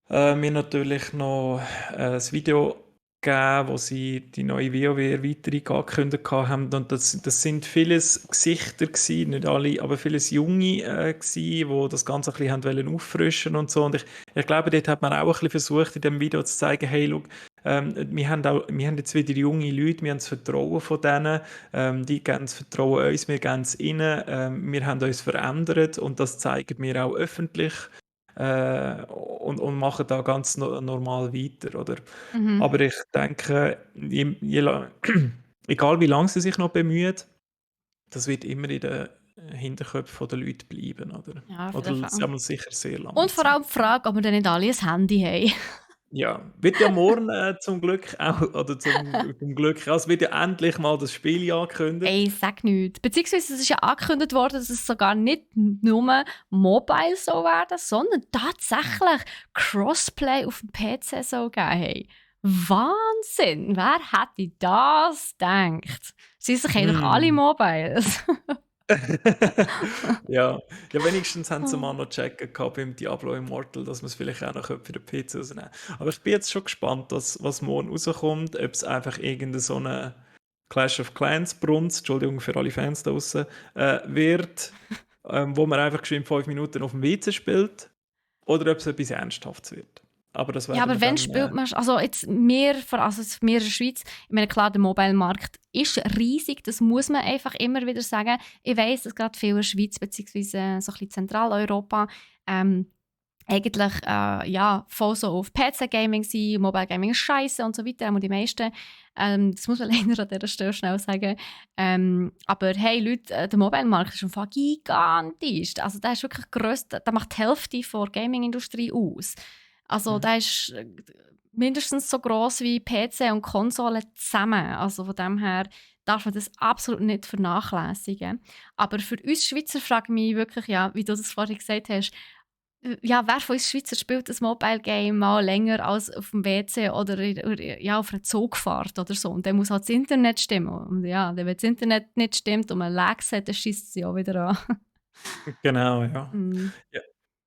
mir natürlich noch ein Video gegeben, wo sie die neue WoW-Erweiterung angekündigt haben. Und das sind vieles Gesichter gewesen, nicht alle, aber vieles Junge gewesen, die das Ganze ein bisschen haben wollen auffrischen und so. Und ich glaube, dort hat man auch ein bisschen versucht, in dem Video zu zeigen, hey, schau, wir haben jetzt wieder junge Leute, wir haben das Vertrauen von denen, die geben das Vertrauen uns, wir geben es ihnen, wir haben uns verändert und das zeigen wir auch öffentlich und machen da ganz normal weiter, oder? Mhm. Aber ich denke, egal wie lange sie sich noch bemühen, das wird immer in den Hinterköpfen der Leute bleiben, oder? Ja, auf jeden Oder Fall. sicher sehr lange Und vor Zeit. allem die Frage, ob wir dann nicht alle ein Handy haben. Ja, wird ja morgen zum Glück auch, oder zum Glück, ja, es wird ja endlich mal das Spiel angekündigt. Ey, sag nichts. Beziehungsweise es ist ja angekündigt worden, dass es sogar nicht nur mobile soll werden, sondern tatsächlich Crossplay auf dem PC soll geben. Hey, Wahnsinn! Wer hätte das gedacht? Sie sich eigentlich alle Hm. Mobiles. Ja. Ja, wenigstens haben sie mal noch checken gehabt beim Diablo Immortal, dass man es vielleicht auch noch für den PC rausnehmen könnte. Aber ich bin jetzt schon gespannt, was morgen rauskommt, ob es einfach irgendeine so eine Clash of Clans Brunst, Entschuldigung für alle Fans da draussen, wird, wo man einfach geschwind 5 Minuten auf dem WC spielt, oder ob es etwas Ernsthaftes wird. Aber das Ja, werden wir aber wenn dann. spielt man, also jetzt wir in der Schweiz, ich meine klar, der Mobile-Markt ist riesig, das muss man einfach immer wieder sagen. Ich weiss, dass gerade viele in der Schweiz bzw. so ein bisschen Zentraleuropa eigentlich ja, voll so auf PC-Gaming sind, Mobile-Gaming ist scheiße und so weiter, aber die meisten. Das muss man leider an dieser Stelle schnell sagen. Aber hey Leute, der Mobile-Markt ist einfach gigantisch. Also der ist wirklich grösst, der macht die Hälfte der Gaming-Industrie aus. Also der ist mindestens so gross wie PC und Konsole zusammen. Also von dem her darf man das absolut nicht vernachlässigen. Aber für uns Schweizer frage ich mich wirklich, ja, wie du das vorhin gesagt hast, ja, wer von uns Schweizer spielt ein Mobile Game mal länger als auf dem WC oder ja, auf einer Zugfahrt oder so. Und dann muss halt das Internet stimmen. Und ja, wenn das Internet nicht stimmt und man Lags hat, dann schießt es ja auch wieder an. Genau, ja. Mm, Ja.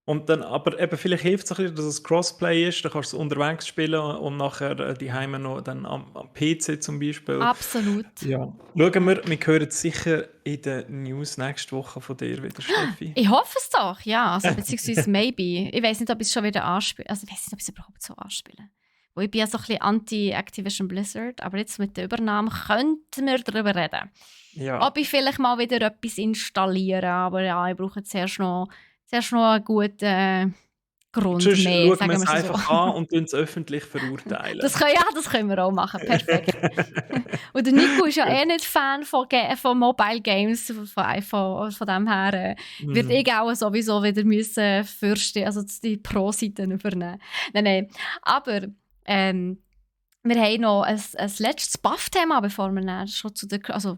Und dann, aber eben, vielleicht hilft es ein bisschen, dass es Crossplay ist, dann kannst du es unterwegs spielen und nachher die Heime noch dann am PC zum Beispiel. absolut. Ja. Schauen wir hören sicher in den News nächste Woche von dir wieder, Steffi. Ich hoffe es doch, ja. Also, beziehungsweise maybe. Ich weiß nicht, ob ich es schon wieder anspiele. Also, ich weiß nicht, ob ich es überhaupt so anspiele. Wo ich bin ja so ein bisschen anti-Activision Blizzard, aber jetzt mit der Übernahme könnten wir darüber reden. Ja. Ob ich vielleicht mal wieder etwas installiere, aber ja, ich brauche zuerst noch einen guten Grund Sonst mehr, schauen wir sagen es wir es so. einfach an und uns öffentlich verurteilen. Das können wir auch machen, perfekt. Und der Nico ist ja eh nicht Fan von Mobile Games, von dem her wird ich auch sowieso wieder müssen fürsten, also die Pro-Seiten übernehmen. Nein. Aber Wir haben noch ein letztes Buff-Thema, bevor wir dann schon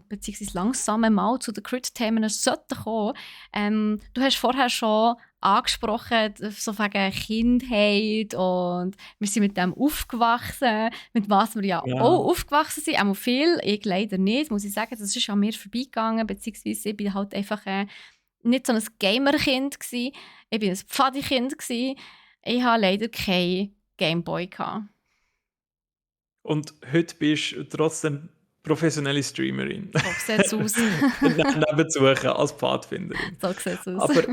beziehungsweise langsam mal zu den Crit-Themen sollten kommen. Du hast vorher schon angesprochen, so wegen Kindheit und wir sind mit dem aufgewachsen, mit was wir ja Ja. auch aufgewachsen sind, auch viel, ich leider nicht, muss ich sagen, das ist an mir vorbeigegangen, beziehungsweise ich bin halt einfach nicht so ein Gamer-Kind gsi, ich bin ein Pfadi-Kind gsi, ich hatte leider keinen Gameboy gehabt. Und heute bist du trotzdem professionelle Streamerin. So sieht's aus. Nebenzu als Pfadfinderin. So sieht's aus. Aber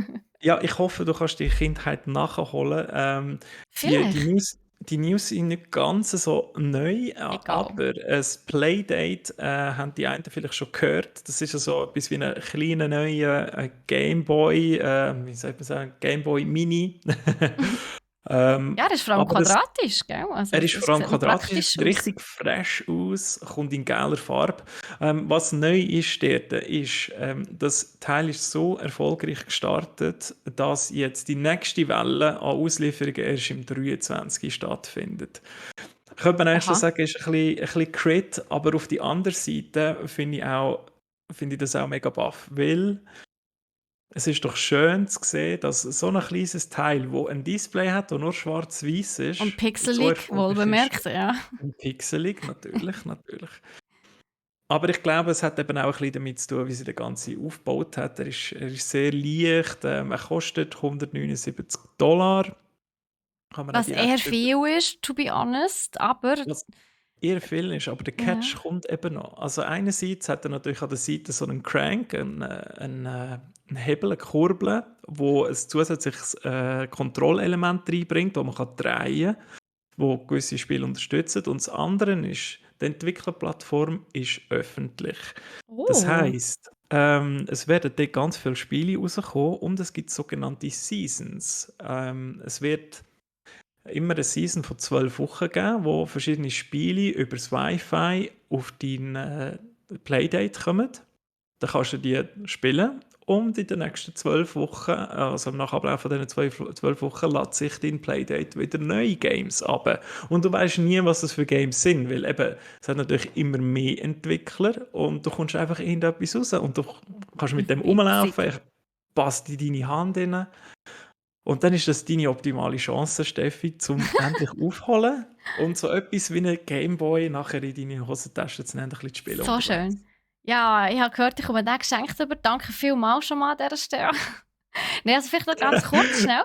ja, ich hoffe, du kannst die Kindheit nachholen. Die Vielleicht. Die News sind nicht ganz so neu, Egal. aber ein Playdate haben die einen vielleicht schon gehört. Das ist ja so etwas wie ein kleiner neuer Gameboy, wie soll man sagen, Gameboy Mini. Ja, das ist vor allem Aber das quadratisch, gell? Also, er ist das vor allem sieht noch quadratisch, praktisch sieht aus. richtig fresh aus, kommt in geiler Farbe. Was neu ist dort, ist, das Teil ist so erfolgreich gestartet, dass jetzt die nächste Welle an Auslieferungen erst im 23 stattfindet. Könnte man eigentlich schon Aha. sagen, ist ein bisschen Crit, aber auf die andere Seite finde ich das auch mega baff, weil es ist doch schön zu sehen, dass so ein kleines Teil, das ein Display hat, das nur schwarz-weiß ist, Und so pixelig, wohl erfolgreich ist. bemerkt, ja. Und pixelig, natürlich, natürlich. Aber ich glaube, es hat eben auch ein bisschen damit zu tun, wie sie den Ganzen aufgebaut hat. Er ist sehr leicht, er kostet $179. Kann man auch Was eher direkt über. viel ist, to be honest, aber Was eher viel ist, aber der ja. Catch kommt eben noch. Also einerseits hat er natürlich an der Seite so einen Crank, einen Hebel, eine Kurbel, wo ein zusätzliches Kontrollelement reinbringt, das man drehen kann, wo gewisse Spiele unterstützen. Und das andere ist, die Entwicklerplattform ist öffentlich. Das Oh. heisst, es werden dort ganz viele Spiele rauskommen und es gibt sogenannte Seasons. Es wird immer eine Season von 12 Wochen geben, wo verschiedene Spiele über das Wi-Fi auf dein Playdate kommen. Dann kannst du die spielen und in den nächsten 12 Wochen, also nach Ablauf von diesen 12 Wochen, lädt sich dein Playdate wieder neue Games ab. Und du weißt nie, was das für Games sind, weil eben, es hat natürlich immer mehr Entwickler und du kommst einfach irgendetwas raus und du kannst mit dem rumlaufen, Witzig. passt in deine Hand rein. Und dann ist das deine optimale Chance, Steffi, zum endlich aufholen und so etwas wie einen Gameboy nachher in deine Hosentasche zu nehmen, ein bisschen zu spielen So unterwegs. schön. Ja, ich habe gehört, ich komme den geschenkt über. Danke vielmals schon mal an dieser Stelle. Nein, also vielleicht noch ganz kurz schnell.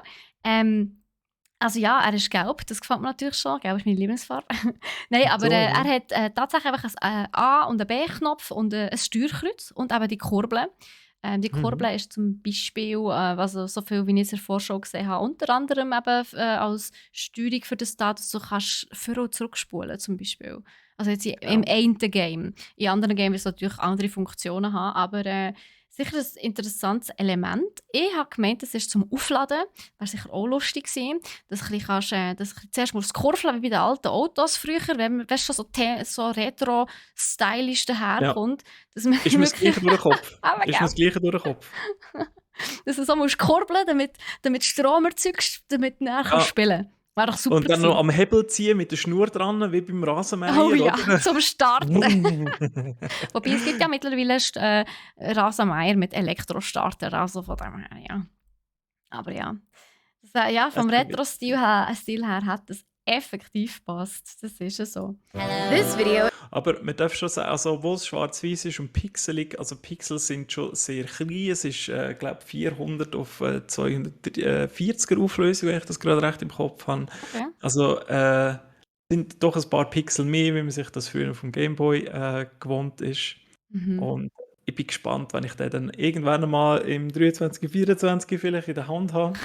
Also ja, er ist gelb, das gefällt mir natürlich schon. Gelb ist meine Lieblingsfarbe. Nein, aber So, er ja. hat tatsächlich einfach ein A- und ein B-Knopf und ein Steuerkreuz und eben die Kurbel. Die Mhm. Kurbel ist zum Beispiel, also so viel wie ich es in der Vorschau gesehen habe, unter anderem eben als Steuerung für das da, dass du kannst vor- und zurückspulen zum Beispiel. Also jetzt im Ja. einen Game. In anderen Games wird es natürlich andere Funktionen haben, aber sicher ein interessantes Element. Ich habe gemeint, das ist zum Aufladen. Wäre sicher auch lustig gewesen, dass du ein bisschen kannst, dass du zuerst musst kurveln wie bei den alten Autos früher, wenn man weißt, schon so retro-stylisch Ja. daherkommt, dass man Ist mir das Gleiche durch den Kopf. aber Ist mir das Gleiche durch den Kopf. dass du so musst kurbeln, damit Strom erzeugst, damit du nachher Ja. spielen kannst. Wäre doch super Und dann noch gewesen. am Hebel ziehen mit der Schnur dran, wie beim Oh Rasenmäher, ja, oder? zum Starten. Wobei, es gibt ja mittlerweile Rasenmäher mit Elektrostarter, also von dem her, ja. Aber ja, das, ja Es vom ist witzig. Retro-Stil her hat das effektiv passt. Das ist ja so. This video. Aber man darf schon sagen, also, obwohl es schwarz-weiß ist und pixelig, also Pixel sind schon sehr klein. Es ist, glaube 400 auf 240er Auflösung, wenn ich das gerade recht im Kopf habe. Okay. Also sind doch ein paar Pixel mehr, wie man sich das früher vom Gameboy gewohnt ist. Mhm. Und ich bin gespannt, wenn ich den dann irgendwann mal im 23, 24 vielleicht in der Hand habe.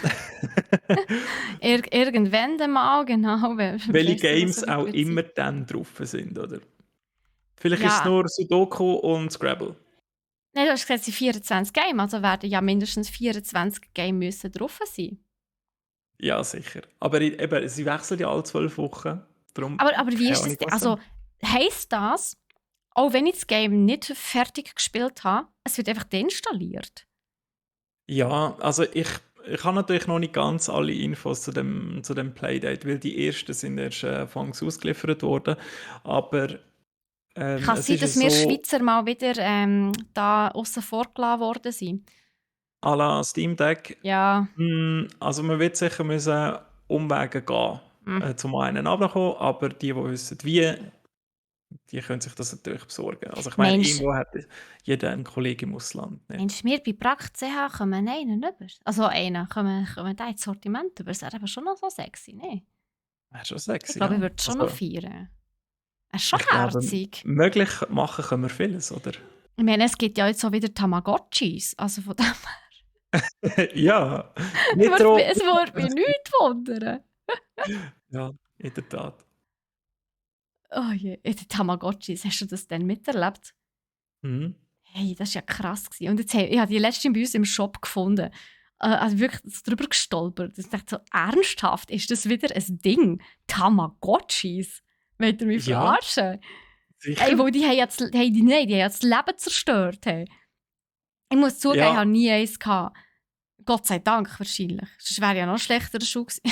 Irgendwann dann mal, genau. Welche Weißt du, was Games so auch wird immer sein. dann drauf sind, oder? Vielleicht ist es Ja, nur Sudoku und Scrabble. nein, du hast gesagt, es sind 24 Game, also werden ja mindestens 24 Game müssen drauf sein. Ja, sicher. Aber eben, sie wechseln ja alle 12 Wochen. Darum, Aber wie keine ist das Ahnung, denn? was dann. Also, heisst das, auch wenn ich das Game nicht fertig gespielt habe, es wird einfach deinstalliert? Ja, also ich habe natürlich noch nicht ganz alle Infos zu dem Playdate, weil die ersten sind erst anfangs ausgeliefert worden. Aber Kann es es sein, ist ja dass wir so, Schweizer mal wieder da aussen vor gelassen worden sind? à la Steam Deck, Ja. also man wird sicher müssen Umwege gehen, Hm. zum einen runterkommen, aber die wissen wie, die können sich das natürlich besorgen. Also ich meine, Meinst irgendwo hat jeder einen Kollegen im Ausland, nicht? meinst du, wir bei Prakt CH kommen einen über? Also einen, kommen da ins Sortiment über? Das wäre eben schon noch so sexy, ne? Wäre schon Ich sexy, glaube, ich ja. würde es schon noch Also feiern. Er ist schon ich glaube, herzig. möglich machen können wir vieles, oder? Ich meine, es gibt ja jetzt auch wieder Tamagotchis. Also von dem Ja, Metro. es würde mich nichts wundern. Ja, in der Tat. Oh je, die Tamagotchis, hast du das denn miterlebt? Mhm. Hey, das war ja krass gewesen. Und jetzt, ich habe die letztens bei uns im Shop gefunden. Also wirklich so drüber gestolpert. Ich dachte so, ernsthaft, ist das wieder ein Ding? Tamagotchis? Wollt ihr mich Ja, verarschen? Hey, sicher. wo die haben jetzt, hey, nein, die haben jetzt das Leben zerstört. Hey. Ich muss zugeben, ich Ja, hatte nie eins gehabt. Gott sei Dank wahrscheinlich. Sonst wäre ja noch schlechter Schuh gewesen.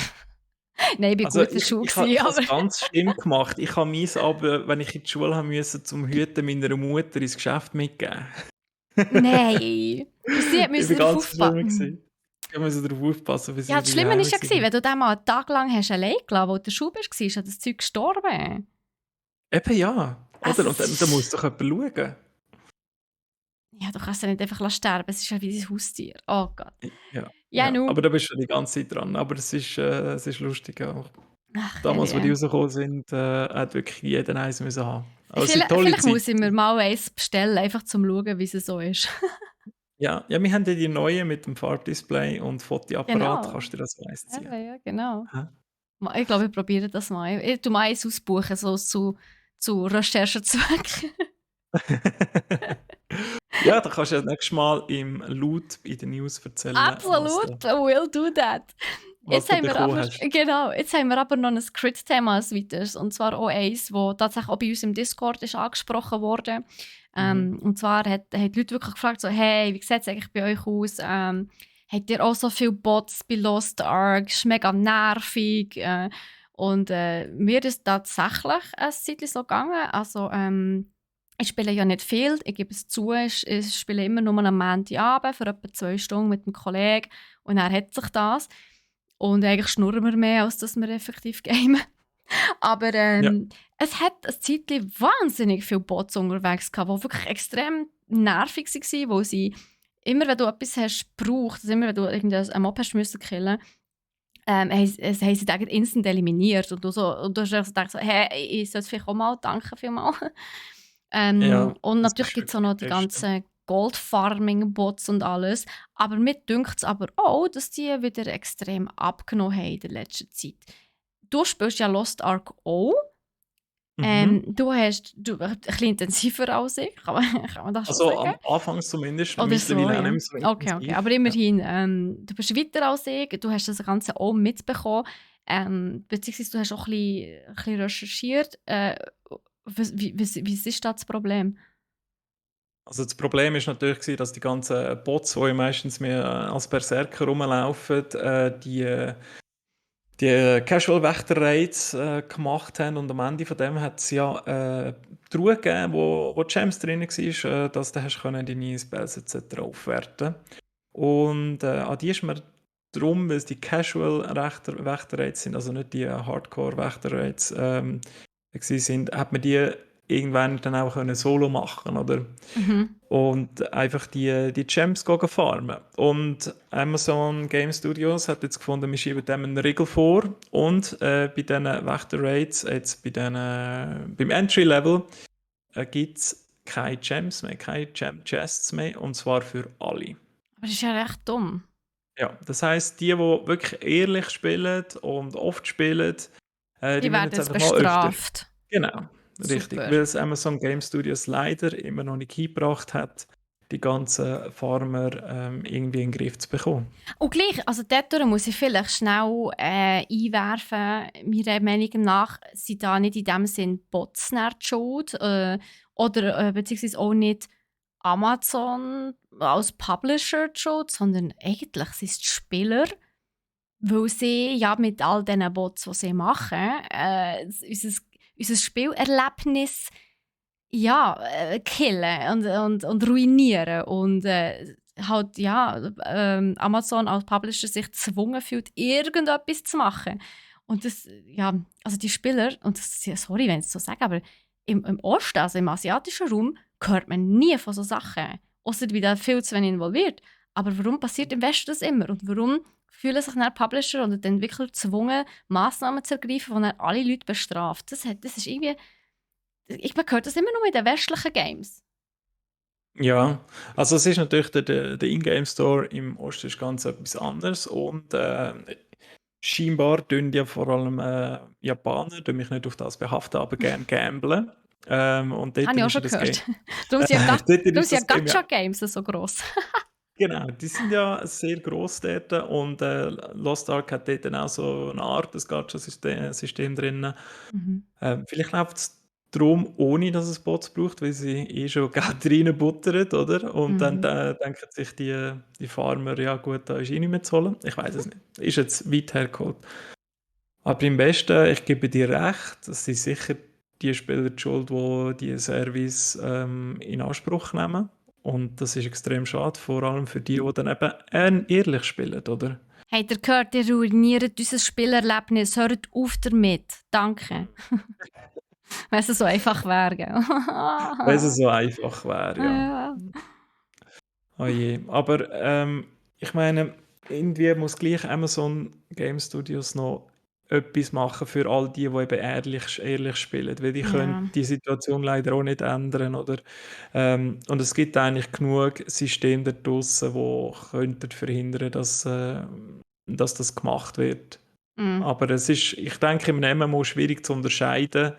Nein, ich war also guter ich, Schuh, ich, ha- ich habe aber es ganz schlimm gemacht. Ich habe meins aber, wenn ich in die Schule haben musste, zum Hüten meiner Mutter ins Geschäft mitgeben. nein. Sie Ich musste war darauf ganz schlimm. aufpassen. Ich musste darauf aufpassen, bis Ja, sie das wieder Schlimme war heim ja, waren. wenn du den mal einen Tag lang hast allein gelassen, wo du in der Schule warst, ist ja das Zeug gestorben. Eben ja. Also, Oder? Und dann muss doch jemand schauen. ja, du kannst ja nicht einfach sterben, es ist ja wie dein Haustier. Oh Gott. Ja, Ja, ja. Aber nun. da bist du die ganze Zeit dran. Aber es ist lustig auch. Ach, Damals, wo die herrje. rausgekommen sind, hat wirklich jeder eins müssen haben. Aber es sind tolle Vielleicht Zeiten. muss ich mir mal eins bestellen, einfach zum schauen, wie es so ist. Ja, ja, wir haben ja die neuen mit dem Farbdisplay und Fotoapparat. Genau. Kannst du dir das eins ziehen? Ja, genau. Hä? Ich glaube, ich probiere das mal. Ich tu mal eins ausbuchen, so zu Recherchezwecken. Ja, da kannst du ja nächstes Mal im Loot in den News erzählen, Absolut, will do that. was du bekommen hast. Jetzt haben wir aber noch ein Crit-Thema als weiteres. Und zwar auch eins, das tatsächlich auch bei uns im Discord ist angesprochen wurde. Mhm. Und zwar haben die Leute wirklich gefragt, so, hey, wie sieht es eigentlich bei euch aus? Habt ihr auch so viele Bots bei Lost Ark? Ist mega nervig. Und mir ist tatsächlich ein Zeitchen so gegangen. Also, ich spiele ja nicht viel, ich gebe es zu. Ich spiele immer nur am Montagabend für etwa 2 Stunden mit einem Kollegen. Und er hat sich das. Und eigentlich schnurren wir mehr, als dass wir effektiv gamen. Aber Ja, es hat ein Zeitchen wahnsinnig viele Bots unterwegs gehabt, die wirklich extrem nervig waren, wo sie immer, wenn du etwas hast gebraucht, also immer, wenn du einen Mob hast müssen killen, haben sie den instant eliminiert. Und du hast echt so gedacht, so, hey, ich sollte vielleicht auch mal danken vielmal. ja, Und das natürlich ist gibt es auch wirklich noch die Pest. ganzen Gold-Farming-Bots und alles. Aber mir dünkt es aber auch, dass die wieder extrem abgenommen haben in der letzten Zeit. Du spielst ja Lost Ark auch. Mhm. Du ein bisschen intensiver als ich, kann man das schon Also sagen? am Anfang zumindest, Oder so, mittlerweile auch nicht ja. mehr so Okay. intensiv. Aber Ja. immerhin, du bist weiter als ich, du hast das Ganze auch mitbekommen. Beziehungsweise du hast auch ein bisschen recherchiert. Was ist da das Problem? Also das Problem ist natürlich gewesen, dass die ganzen Bots, die ja meistens mehr als Berserker rumlaufen, die Casual-Wächter-Raids gemacht haben und am Ende von dem hat es ja Truhe gegeben, wo Gems drin war, dass du hast können deine Spells etc. aufwerten. Und an die ist man darum, weil es die Casual-Wächter-Raids sind, also nicht die Hardcore-Wächter-Raids sind, hat man die irgendwann dann auch können solo machen, oder? Mhm. Und einfach die Gems farmen. Und Amazon Game Studios hat jetzt gefunden, wir schieben dem einen Riegel vor. Und bei diesen Wächter-Raids, jetzt beim Entry-Level, gibt es keine Gems mehr, keine Gem-Chests mehr. Und zwar für alle. Aber das ist ja recht dumm. Ja, das heisst, die wirklich ehrlich spielen und oft spielen, die Die müssen werden jetzt jetzt einfach mal öfter. bestraft. Genau, richtig. Super. Weil es Amazon Game Studios leider immer noch nicht hingebracht hat, die ganzen Farmer irgendwie in den Griff zu bekommen. Und gleich, also dort muss ich vielleicht schnell einwerfen, meiner Meinung nach sind da nicht in dem Sinn Bots nicht die schuld oder beziehungsweise auch nicht Amazon als Publisher die Schuld, sondern eigentlich sind es die Spieler, weil sie ja mit all diesen Bots, die sie machen, unser Spielerlebnis killen und ruinieren. Und halt, Amazon als Publisher sich gezwungen fühlt, irgendetwas zu machen. Und das, also die Spieler, und das, sorry, wenn ich es so sage, aber im Osten, also im asiatischen Raum, hört man nie von so Sachen. Außer wieder viel zu wenig involviert. Aber warum passiert im Westen das immer? Und warum fühlen sich dann Publisher oder die Entwickler gezwungen, Massnahmen zu ergreifen, die dann alle Leute bestraft? Das ist irgendwie... Man hört das immer nur in den westlichen Games. Ja, also es ist natürlich der Ingame Store im Osten ist ganz etwas anderes und scheinbar tun ja vor allem Japaner, tun mich nicht auf das behaften, aber gerne gamblen. Und dort Habe ich auch ist ja schon das Game. gehört. Darum sind ja Dort ist das Game, ja. Gacha-Games so gross. Genau, die sind ja sehr gross dort und Lost Ark hat dort dann auch so eine Art des Gacha-System drin. Mhm. Vielleicht läuft es darum, ohne dass es Bots braucht, weil sie schon Geld reinbuttern, oder? Und dann denken sich die Farmer, ja gut, da ist eh nicht mehr zu holen. Ich weiß es nicht. Ist jetzt weit hergeholt. Aber im Besten, ich gebe dir recht, das sind sicher die Spieler die schuld, die diesen Service in Anspruch nehmen. Und das ist extrem schade, vor allem für die dann eben ehrlich spielen, oder? Habt ihr gehört, ihr ruiniert unser Spielerlebnis. Hört auf damit. Danke. Wenn es so einfach wäre. Wenn es so einfach wäre, ja. Ja. Oh je. Aber ich meine, irgendwie muss gleich Amazon Game Studios noch etwas machen für all die eben ehrlich spielen, weil die können die Situation leider auch nicht ändern, oder? Und es gibt eigentlich genug Systeme da draussen, die könnten verhindern, dass das gemacht wird. Aber es ist, ich denke, im MMO schwierig zu unterscheiden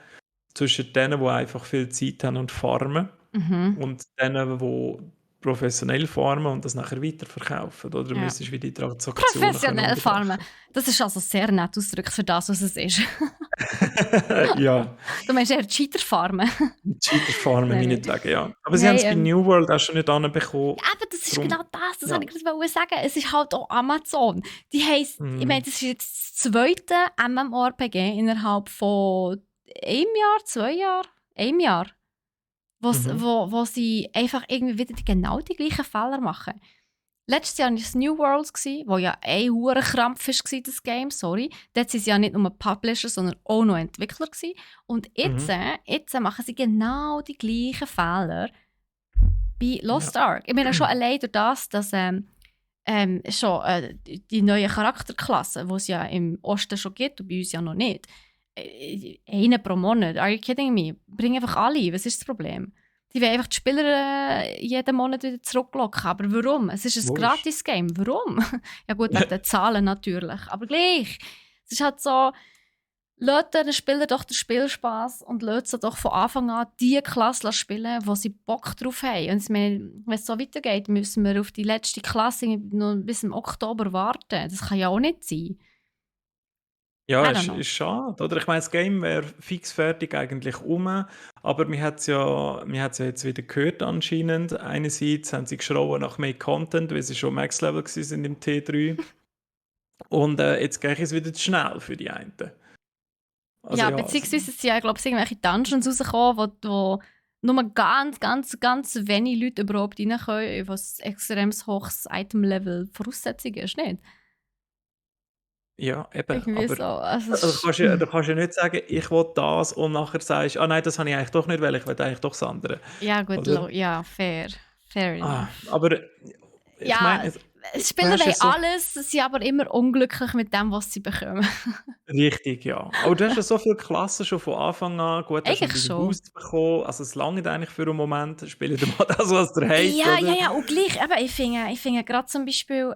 zwischen denen, die einfach viel Zeit haben und farmen, und denen, die professionell farmen und das nachher weiterverkaufen. Oder Ja. müsstest du wieder die Transaktionen Professionell farmen. Das ist also sehr nett ausgedrückt für das, was es ist. Ja. Du meinst eher Cheater-Farmen? Cheater-Farmen, meinetwegen, ja. Aber sie haben es bei New World auch schon nicht anbekommen. Aber das ist genau das wollte ich gerade sagen. Es ist halt auch Amazon. Die heisst, ich meine, das ist jetzt das zweite MMORPG innerhalb von einem Jahr, 2 Jahren, einem Jahr, wo sie einfach irgendwie wieder genau die gleichen Fehler machen. Letztes Jahr war es New World, wo ja ein hoher Krampf war, das Game, sorry. Dort waren sie ja nicht nur Publisher, sondern auch noch Entwickler. Und jetzt machen sie genau die gleichen Fehler bei Lost Ark. Ich meine schon allein durch das, dass die neuen Charakterklassen, die es ja im Osten schon gibt und bei uns ja noch nicht, einen pro Monat, are you kidding me? Bring einfach alle, was ist das Problem? Die wollen einfach die Spieler jeden Monat wieder zurücklocken. Aber warum? Es ist ein Gratis-Game. Warum? Ja gut, wegen den Zahlen natürlich. Aber gleich. Es ist halt so, lasst den Spieler doch den Spielspaß und lasst sie doch von Anfang an die Klasse spielen, wo sie Bock drauf haben. Und wenn es so weitergeht, müssen wir auf die letzte Klasse noch bis im Oktober warten. Das kann ja auch nicht sein. Ja, ist schade. Oder? Ich meine, das Game wäre fix fertig eigentlich aber wir hat es ja jetzt wieder gehört anscheinend. Einerseits haben sie geschrauen nach mehr Content, weil sie schon Max-Level sind im T3. Und jetzt gehe ich es wieder zu schnell für die einen. Also, beziehungsweise es sind ja, glaube ich, irgendwelche Dungeons rausgekommen, wo nur ganz, ganz, ganz wenige Leute überhaupt rein können, was extrem hohes Item-Level Voraussetzung ist, nicht? Ja, eben. Irgendwie aber so. Also du kannst ja nicht sagen, ich will das und nachher sagst du, nein, das habe ich eigentlich doch nicht, weil ich will eigentlich doch das andere. Ja, gut, ja, fair enough. Aber ich meine... Spieler wollen alles, sie sind aber immer unglücklich mit dem, was sie bekommen. Richtig, ja. Aber du hast ja so viele Klassen schon von Anfang an. Gut, hast du einen Boost bekommen. Also es langt eigentlich für einen Moment. Spiel dir mal das, was der heisst. Ja, und gleich. Aber ich finde gerade zum Beispiel...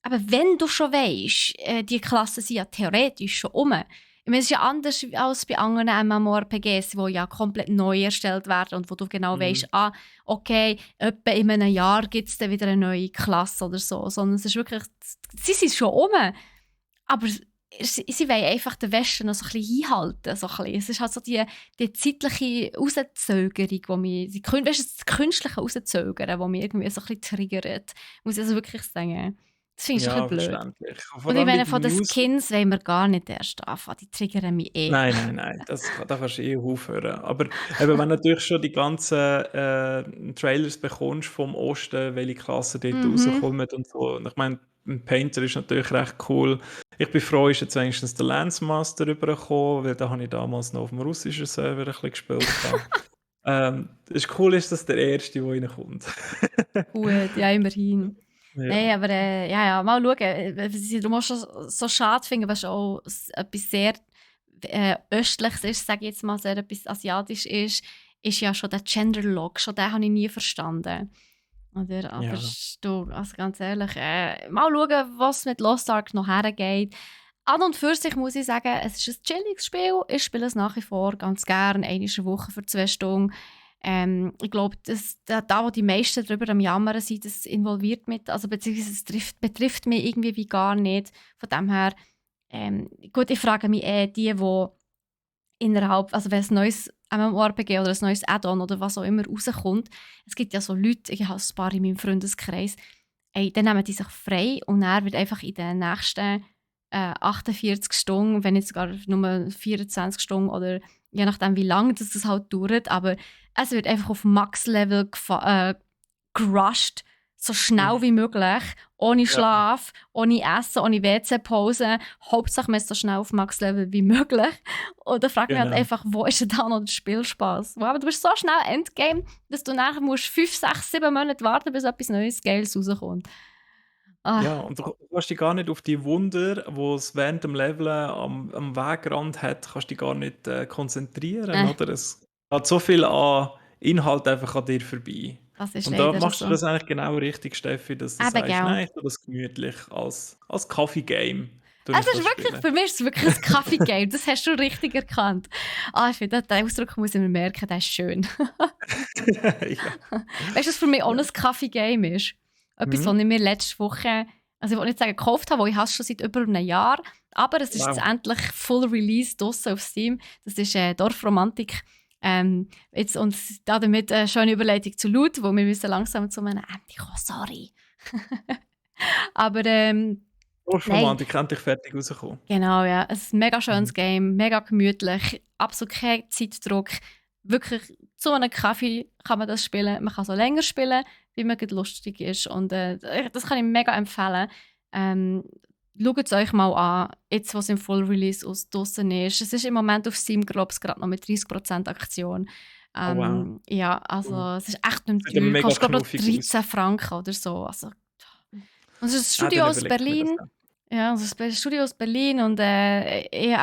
aber wenn du schon weisst, die Klassen sind ja theoretisch schon um. Ich meine, es ist ja anders als bei anderen MMORPGs, die ja komplett neu erstellt werden und wo du genau weisst, okay, etwa in einem Jahr gibt es dann wieder eine neue Klasse oder so. Sondern es ist wirklich, sie sind schon um. Aber sie wollen einfach den Westen noch so ein bisschen hinhalten. So ein bisschen. Es ist halt so die zeitliche Rauszögerung, weißt du, das künstliche Rauszögern, das mich irgendwie so ein bisschen triggert. Muss ich also wirklich sagen. Das finde ich schon ein Ja, bisschen blöd. verständlich. Vor Und ich allem bei meine, den von den News. Skins wollen wir gar nicht erst anfangen. Die triggern mich eh. Nein, nein, nein, da kannst du eh aufhören. Aber eben, wenn du natürlich schon die ganzen Trailers bekommst vom Osten, welche Klassen dort Mhm. rauskommen und so. Und ich meine, ein Painter ist natürlich recht cool. Ich bin froh, ist jetzt wenigstens der Lance Master rübergekommen, weil da habe ich damals noch auf dem russischen Server ein bisschen gespielt. Das Cool ist, dass der Erste, der reinkommt. Gut, ja, immerhin. Ja. Nein, aber ja, mal schauen. Was ich darum auch schon so schade finde, was auch etwas sehr Östliches ist, sage ich jetzt mal, sehr etwas Asiatisch ist ja schon der Gender-Lock. Schon den habe ich nie verstanden. Oder, aber Ja. du, also ganz ehrlich, mal schauen, was mit Lost Ark noch hergeht. An und für sich muss ich sagen, es ist ein chilliges Spiel. Ich spiele es nach wie vor ganz gerne, einmal in der Woche für 2 Stunden. Ich glaube, wo die meisten darüber am Jammern sind, das involviert mich, also beziehungsweise betrifft mich irgendwie wie gar nicht. Von dem her, gut, ich frage mich die innerhalb, also wenn ein neues MMORPG oder ein neues Add-on oder was auch immer rauskommt, es gibt ja so Leute, ich habe ein paar in meinem Freundeskreis, dann nehmen die sich frei und er wird einfach in den nächsten 48 Stunden, wenn nicht sogar nur 24 Stunden oder je nachdem wie lange das halt dauert, aber es wird einfach auf Max-Level gerusht, so schnell Mhm. wie möglich, ohne Ja. Schlaf, ohne Essen, ohne WC-Pause. Hauptsache man ist so schnell auf Max-Level wie möglich. Und da fragt man halt Genau. einfach, wo ist denn da noch der Spielspaß? Aber du bist so schnell Endgame, dass du nachher musst 5, 6, 7 Monate warten, bis etwas Neues, Geiles rauskommt. Ah, Ja, und du kannst dich gar nicht auf die Wunder, die es während dem Leveln am Wegrand hat, kannst dich gar nicht konzentrieren, äh, oder? Es hat so viel an Inhalt einfach an dir vorbei. das ist Und da leider machst du so. das eigentlich genau richtig, Steffi, dass du Eben, sagst, gell. nein, ich tue das gemütlich als Kaffee-Game, tue Es ich ist das wirklich, spielen. für mich ist es wirklich ein Kaffee-Game. Das hast du richtig erkannt. Ich finde, den Ausdruck muss ich mir merken, der ist schön. Ja. Weißt du, was für mich auch Ja. ein Kaffee-Game ist? Etwas, was Mhm. ich mir letzte Woche, also ich will nicht sagen gekauft habe, weil ich es schon seit über einem Jahr, aber es ist jetzt Wow. endlich Full Release draussen auf Steam. Das ist Dorfromantik. Und damit eine schöne Überleitung zu Loot, wo wir müssen langsam zu einem Ende kommen. Sorry. Aber nein, Dorfromantik endlich fertig rausgekommen. genau, ja. Es ist ein mega schönes Mhm. Game, mega gemütlich, absolut kein Zeitdruck. Wirklich, zu einem Kaffee kann man das spielen. Man kann so länger spielen, wie man gerade lustig ist. Und das kann ich mega empfehlen. Ähm, Schaut es euch mal an, jetzt, wo es im Full Release draussen ist. Es ist im Moment auf Steam, glaube ich, gerade noch mit 30% Aktion. Oh wow. Ja, also Cool. es ist echt nicht Sieht teuer. mega Kostet, glaube ich, noch knuffig aus. 13 Franken oder so. Also, und es ist ein Ah, Studio dann aus überlege ich mir das Berlin. auch. Ja, also das Studio aus Berlin und ich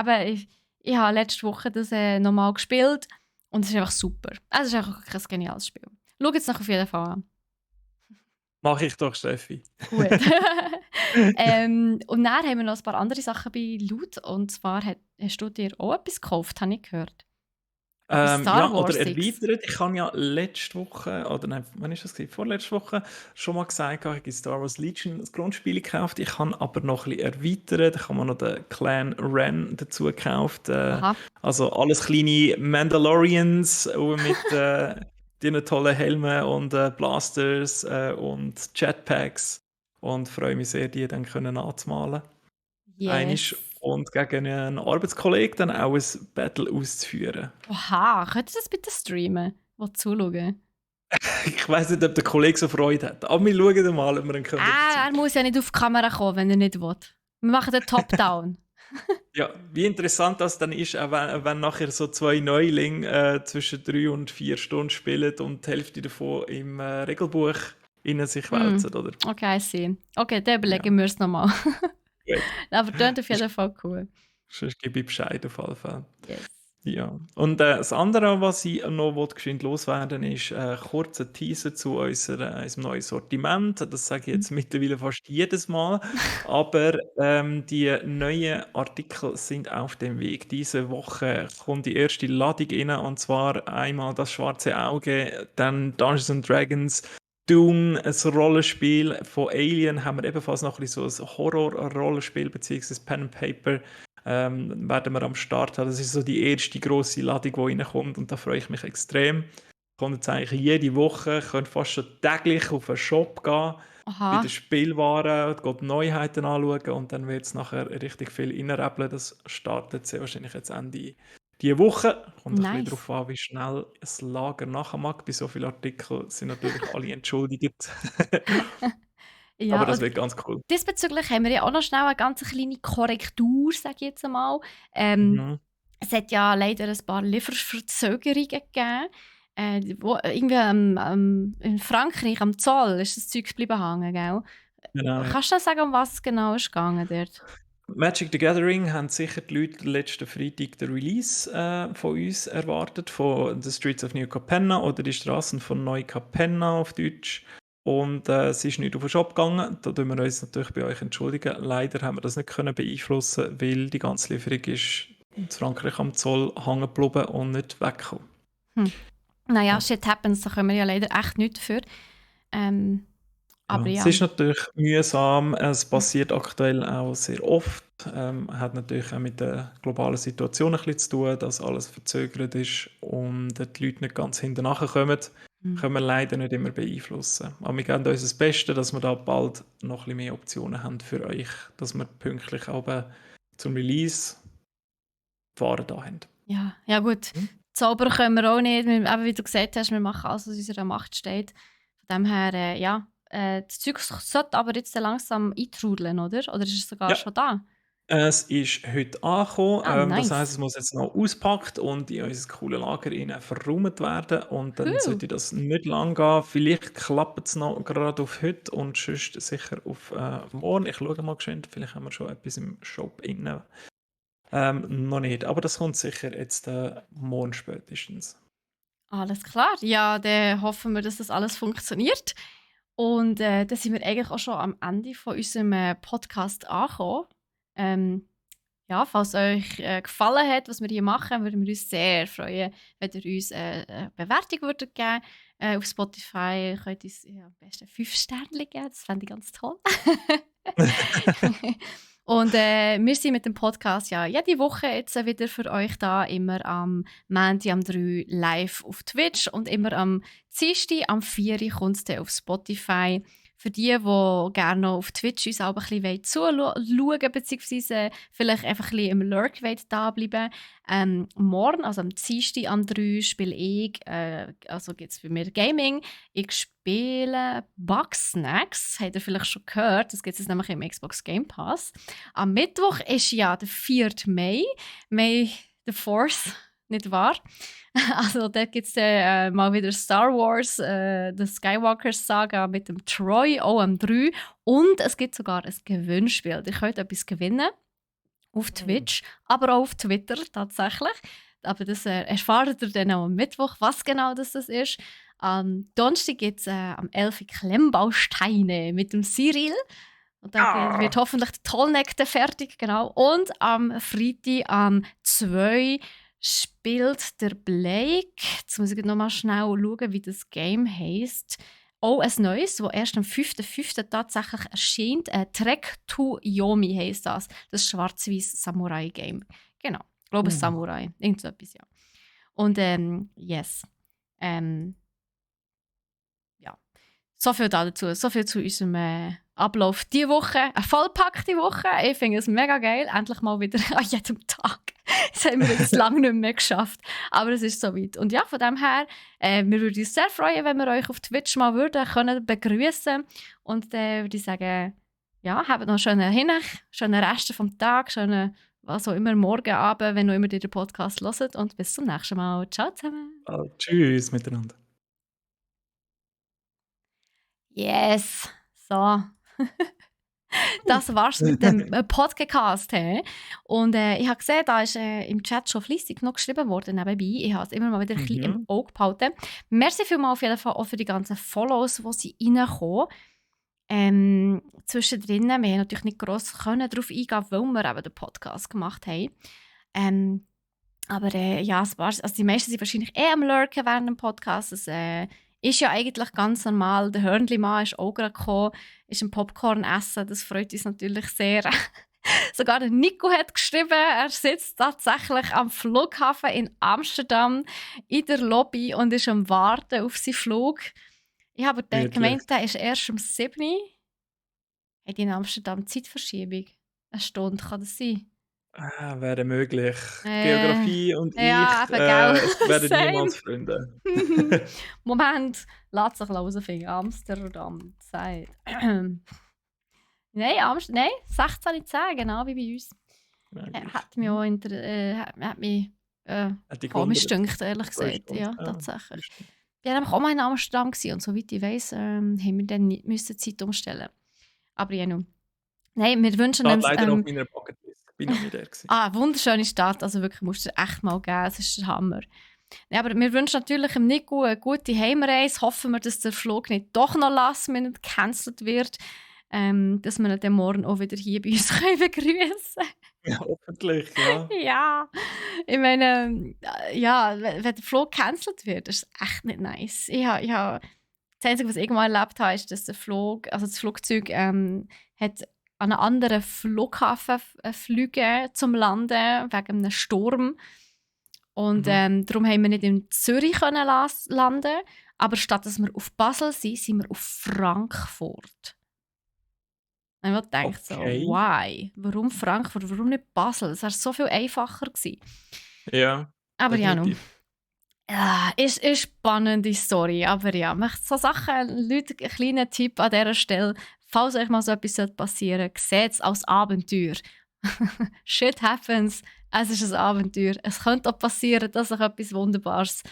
habe letzte Woche das nochmal gespielt und es ist einfach super. Also es ist einfach wirklich ein geniales Spiel. Schau es noch auf jeden Fall an. Mach ich doch, Steffi. Gut. Und dann haben wir noch ein paar andere Sachen bei Loot und zwar hast du dir auch etwas gekauft, habe ich gehört. Etwas Ja, Star oder Warsiges. erweitert. Ich habe ja letzte Woche, oder nein, wann ist das gewesen? Vorletzte Woche schon mal gesagt, ich habe Star Wars Legion das Grundspiel gekauft. Ich habe aber noch ein bisschen erweitert. Ich habe mir noch den Clan Ren dazu gekauft. Aha. Also alles kleine Mandalorians mit diesen tollen Helmen und Blasters und Jetpacks. Und freue mich sehr, die dann können anzumalen. Einisch Yes. und gegen einen Arbeitskollegen dann auch ein Battle auszuführen. Oha, könnt ihr das bitte streamen? Wo zuschauen? Ich weiß nicht, ob der Kollege so Freude hat. Aber wir schauen dann mal, ob wir ihn dazu Er muss ja nicht auf die Kamera kommen, wenn er nicht will. Wir machen den Top-Down. Ja, wie interessant das dann ist, auch wenn nachher so zwei Neulinge zwischen 3 und 4 Stunden spielen und die Hälfte davon im Regelbuch in sich wälzen, oder? Okay, I see. Okay, dann Ja, überlegen wir es nochmal. gut. Aber klingt auf Sonst jeden Fall cool. sonst gebe ich Bescheid auf jeden Fall. Yes. Ja. Und das andere, was ich noch geschwind loswerden ist kurzer Teaser zu unserem neuen Sortiment. Das sage ich jetzt mittlerweile fast jedes Mal. Aber die neuen Artikel sind auf dem Weg. Diese Woche kommt die erste Ladung rein, und zwar einmal das schwarze Auge, dann Dungeons and Dragons Dune, ein Rollenspiel. Von Alien haben wir ebenfalls noch ein bisschen so ein Horror-Rollenspiel beziehungsweise Pen and Paper werden wir am Start haben. Das ist so die erste grosse Ladung, die reinkommt und da freue ich mich extrem. Kommt jetzt eigentlich jede Woche, könnt fast schon täglich auf einen Shop gehen, bei den Aha, Spielwaren, geht die Neuheiten anschauen und dann wird es nachher richtig viel reinrappeln. Das startet sehr wahrscheinlich jetzt Ende diese Woche. Kommt ein bisschen nice. darauf an, wie schnell das Lager nachher mag. Bei so vielen Artikeln sind natürlich alle entschuldigt. Aber Ja, das und wird ganz cool. diesbezüglich haben wir ja auch noch schnell eine ganz kleine Korrektur, sage ich jetzt einmal. Mhm. Es hat ja leider ein paar Lieferverzögerungen gegeben. Wo, irgendwie in Frankreich am Zoll ist das Zeug geblieben hängen, gell? Genau, ja. Kannst du noch sagen, um was es genau ist gegangen dort? Magic the Gathering haben sicher die Leute letzten Freitag den Release von uns erwartet, von The Streets of New Capenna oder die Straßen von Neu Capenna auf Deutsch. Und es ist nicht auf den Shop gegangen. Da tun wir uns natürlich bei euch entschuldigen. Leider haben wir das nicht können beeinflussen, weil die ganze Lieferung ist in Frankreich am Zoll hängen geblieben und nicht weggekommen. Hm. Naja, Ja. shit happens, da können wir ja leider echt nichts dafür. Aber Ja, es ja. ist natürlich mühsam. Es passiert aktuell auch sehr oft. Hat natürlich auch mit der globalen Situation ein bisschen zu tun, dass alles verzögert ist und die Leute nicht ganz hinten nachkommen. Hm. Können wir leider nicht immer beeinflussen. Aber wir geben uns das Beste, dass wir da bald noch ein bisschen mehr Optionen haben für euch, dass wir pünktlich aber zum Release fahren da haben. Ja, ja gut. Hm? Zaubern können wir auch nicht. Wir, eben, wie du gesagt hast, wir machen alles, was in unserer Macht steht. Von dem her, ja. Das Zeug sollte aber jetzt langsam eintrudeln, oder? Oder ist es sogar Ja, schon da? es ist heute angekommen. Ah, Das heisst, nice. es muss jetzt noch auspackt und in unser cooles Lager rein verräumt werden. Und dann Cool. sollte das nicht lang gehen. Vielleicht klappt es noch gerade auf heute und sonst sicher auf morgen. Ich schaue mal geschwind. Vielleicht haben wir schon etwas im Shop innen. Noch nicht, aber das kommt sicher jetzt morgen spätestens. Alles klar. Ja, dann hoffen wir, dass das alles funktioniert. Und dann sind wir eigentlich auch schon am Ende von unserem Podcast angekommen. Ähm, ja, falls euch gefallen hat, was wir hier machen, würden wir uns sehr freuen, wenn ihr uns eine Bewertung würdet geben auf Spotify. Könnt ihr uns ja, am besten 5 Sterne geben, das fände ich ganz toll. Und wir sind mit dem Podcast ja jede Woche jetzt wieder für euch da, immer am Montag am 3 live auf Twitch und immer am Dienstag am 4 kommt es dann auf Spotify. Für die, die gerne noch auf Twitch uns auch ein bisschen zuschauen beziehungsweise vielleicht einfach ein bisschen im Lurk da bleiben. Morgen, also am Dienstag am 3, spiele ich, also gibt es bei mir Gaming. Ich spiele Bugsnax, habt ihr vielleicht schon gehört, das gibt es nämlich im Xbox Game Pass. Am Mittwoch ist ja der 4. Mai, May the 4th, nicht wahr? Also da gibt es mal wieder Star Wars, The Skywalker Saga mit dem Troy, auch am 3. Und es gibt sogar ein Gewinnspiel. Ihr könnt etwas gewinnen auf Twitch, aber auch auf Twitter tatsächlich. Aber das erfahrt ihr dann auch am Mittwoch, was genau das ist. Am Donnerstag gibt es am 11. Klemmbausteine mit dem Cyril. Und da wird Ah! hoffentlich der Tollneck dann fertig, genau. Und am Freitag am 2 spielt der Blake. Jetzt muss ich noch mal schnell schauen, wie das Game heisst. Auch ein neues, das erst am 5.5. tatsächlich erscheint. Trek to Yomi heisst das. Das schwarz-weiß Samurai-Game. Genau. Ich glaube, Samurai. Irgend so etwas, ja. Und yes. Ja. So viel dazu. So viel zu unserem Ablauf diese Woche. Eine vollpackte Woche. Ich finde es mega geil. Endlich mal wieder an jedem Tag. Das haben wir jetzt lange nicht mehr geschafft. Aber es ist soweit. Und ja, von dem her, wir würden uns sehr freuen, wenn wir euch auf Twitch mal können begrüßen. Und dann würde ich sagen, ja, habt noch einen schönen Rest vom Tag, schönen, was auch immer, morgen, Abend, wenn auch immer ihr den Podcast hört. Und bis zum nächsten Mal. Ciao zusammen. Tschüss miteinander. Yes. So. Das war's mit dem Podcast. He? Und ich habe gesehen, da ist im Chat schon fleissig noch geschrieben worden nebenbei. Ich habe es immer mal wieder ein bisschen im Auge behalten. Merci vielmals auf jeden Fall auch für die ganzen Follows, die sie reinkommen. Zwischendrin, wir haben natürlich nicht gross darauf eingehen, weil wir eben den Podcast gemacht haben. Aber ja, es war's. Also die meisten sind wahrscheinlich am Lurken während dem Podcast. Das ist ja eigentlich ganz normal. Der Hörnli-Mann ist auch gerade gekommen, ist ein Popcorn essen. Das freut uns natürlich sehr. Sogar der Nico hat geschrieben, er sitzt tatsächlich am Flughafen in Amsterdam in der Lobby und ist am Warten auf seinen Flug. Ich habe Wirklich. gemeint, der ist erst um 7 Uhr. Hat in Amsterdam Zeitverschiebung? Eine Stunde kann das sein? Wäre möglich. Äh, Geografie und ja, ich eben, gell. werden Same. niemals Freunde. Moment, lass sich herausfinden. Amsterdam, Zeit. Nein, 16:10, genau wie bei uns. Eigentlich. Hat mich auch hat mich, Hat dich komisch gewundert. gedünkt, ehrlich 2 gesagt. Stunden. Ja, Ja, tatsächlich. das stimmt. Wir waren nämlich auch mal in Amsterdam gewesen, und soweit ich weiss, haben wir dann nicht müssen Zeit umstellen. Aber ja, nun. Nein, wir wünschen Steht uns... leider auf meiner Bucketlist. Ich bin noch nie der gewesen. wunderschöne Stadt, also wirklich, musst du dir echt mal geben, es ist der Hammer. Ja, aber wir wünschen natürlich dem Nico eine gute Heimreise. Hoffen wir, dass der Flug nicht doch noch last-minute gecancelt wird. Dass wir ihn dann morgen auch wieder hier bei uns begrüßen können. Ja, hoffentlich, ja. Ja, ich meine, ja, wenn der Flug gecancelt wird, ist es echt nicht nice. Das Einzige, was ich mal erlebt habe, ist, dass das Flugzeug hat an einen anderen Flughafen fliegen zum Landen, wegen einem Sturm. Und darum haben wir nicht in Zürich können landen, aber statt dass wir auf Basel sind wir auf Frankfurt. Und ich habe gedacht, so, Okay. why? Warum Frankfurt? Warum nicht Basel? Das wäre so viel einfacher gewesen. Ja, Aber ja, nun. definitiv. Ja, ist eine spannende Story. Aber ja, so Sachen, Leute, ein kleiner Tipp an dieser Stelle. Falls euch mal so etwas passieren sollte, seht es als Abenteuer. Shit happens. Es ist ein Abenteuer. Es könnte auch passieren, dass ihr etwas Wunderbares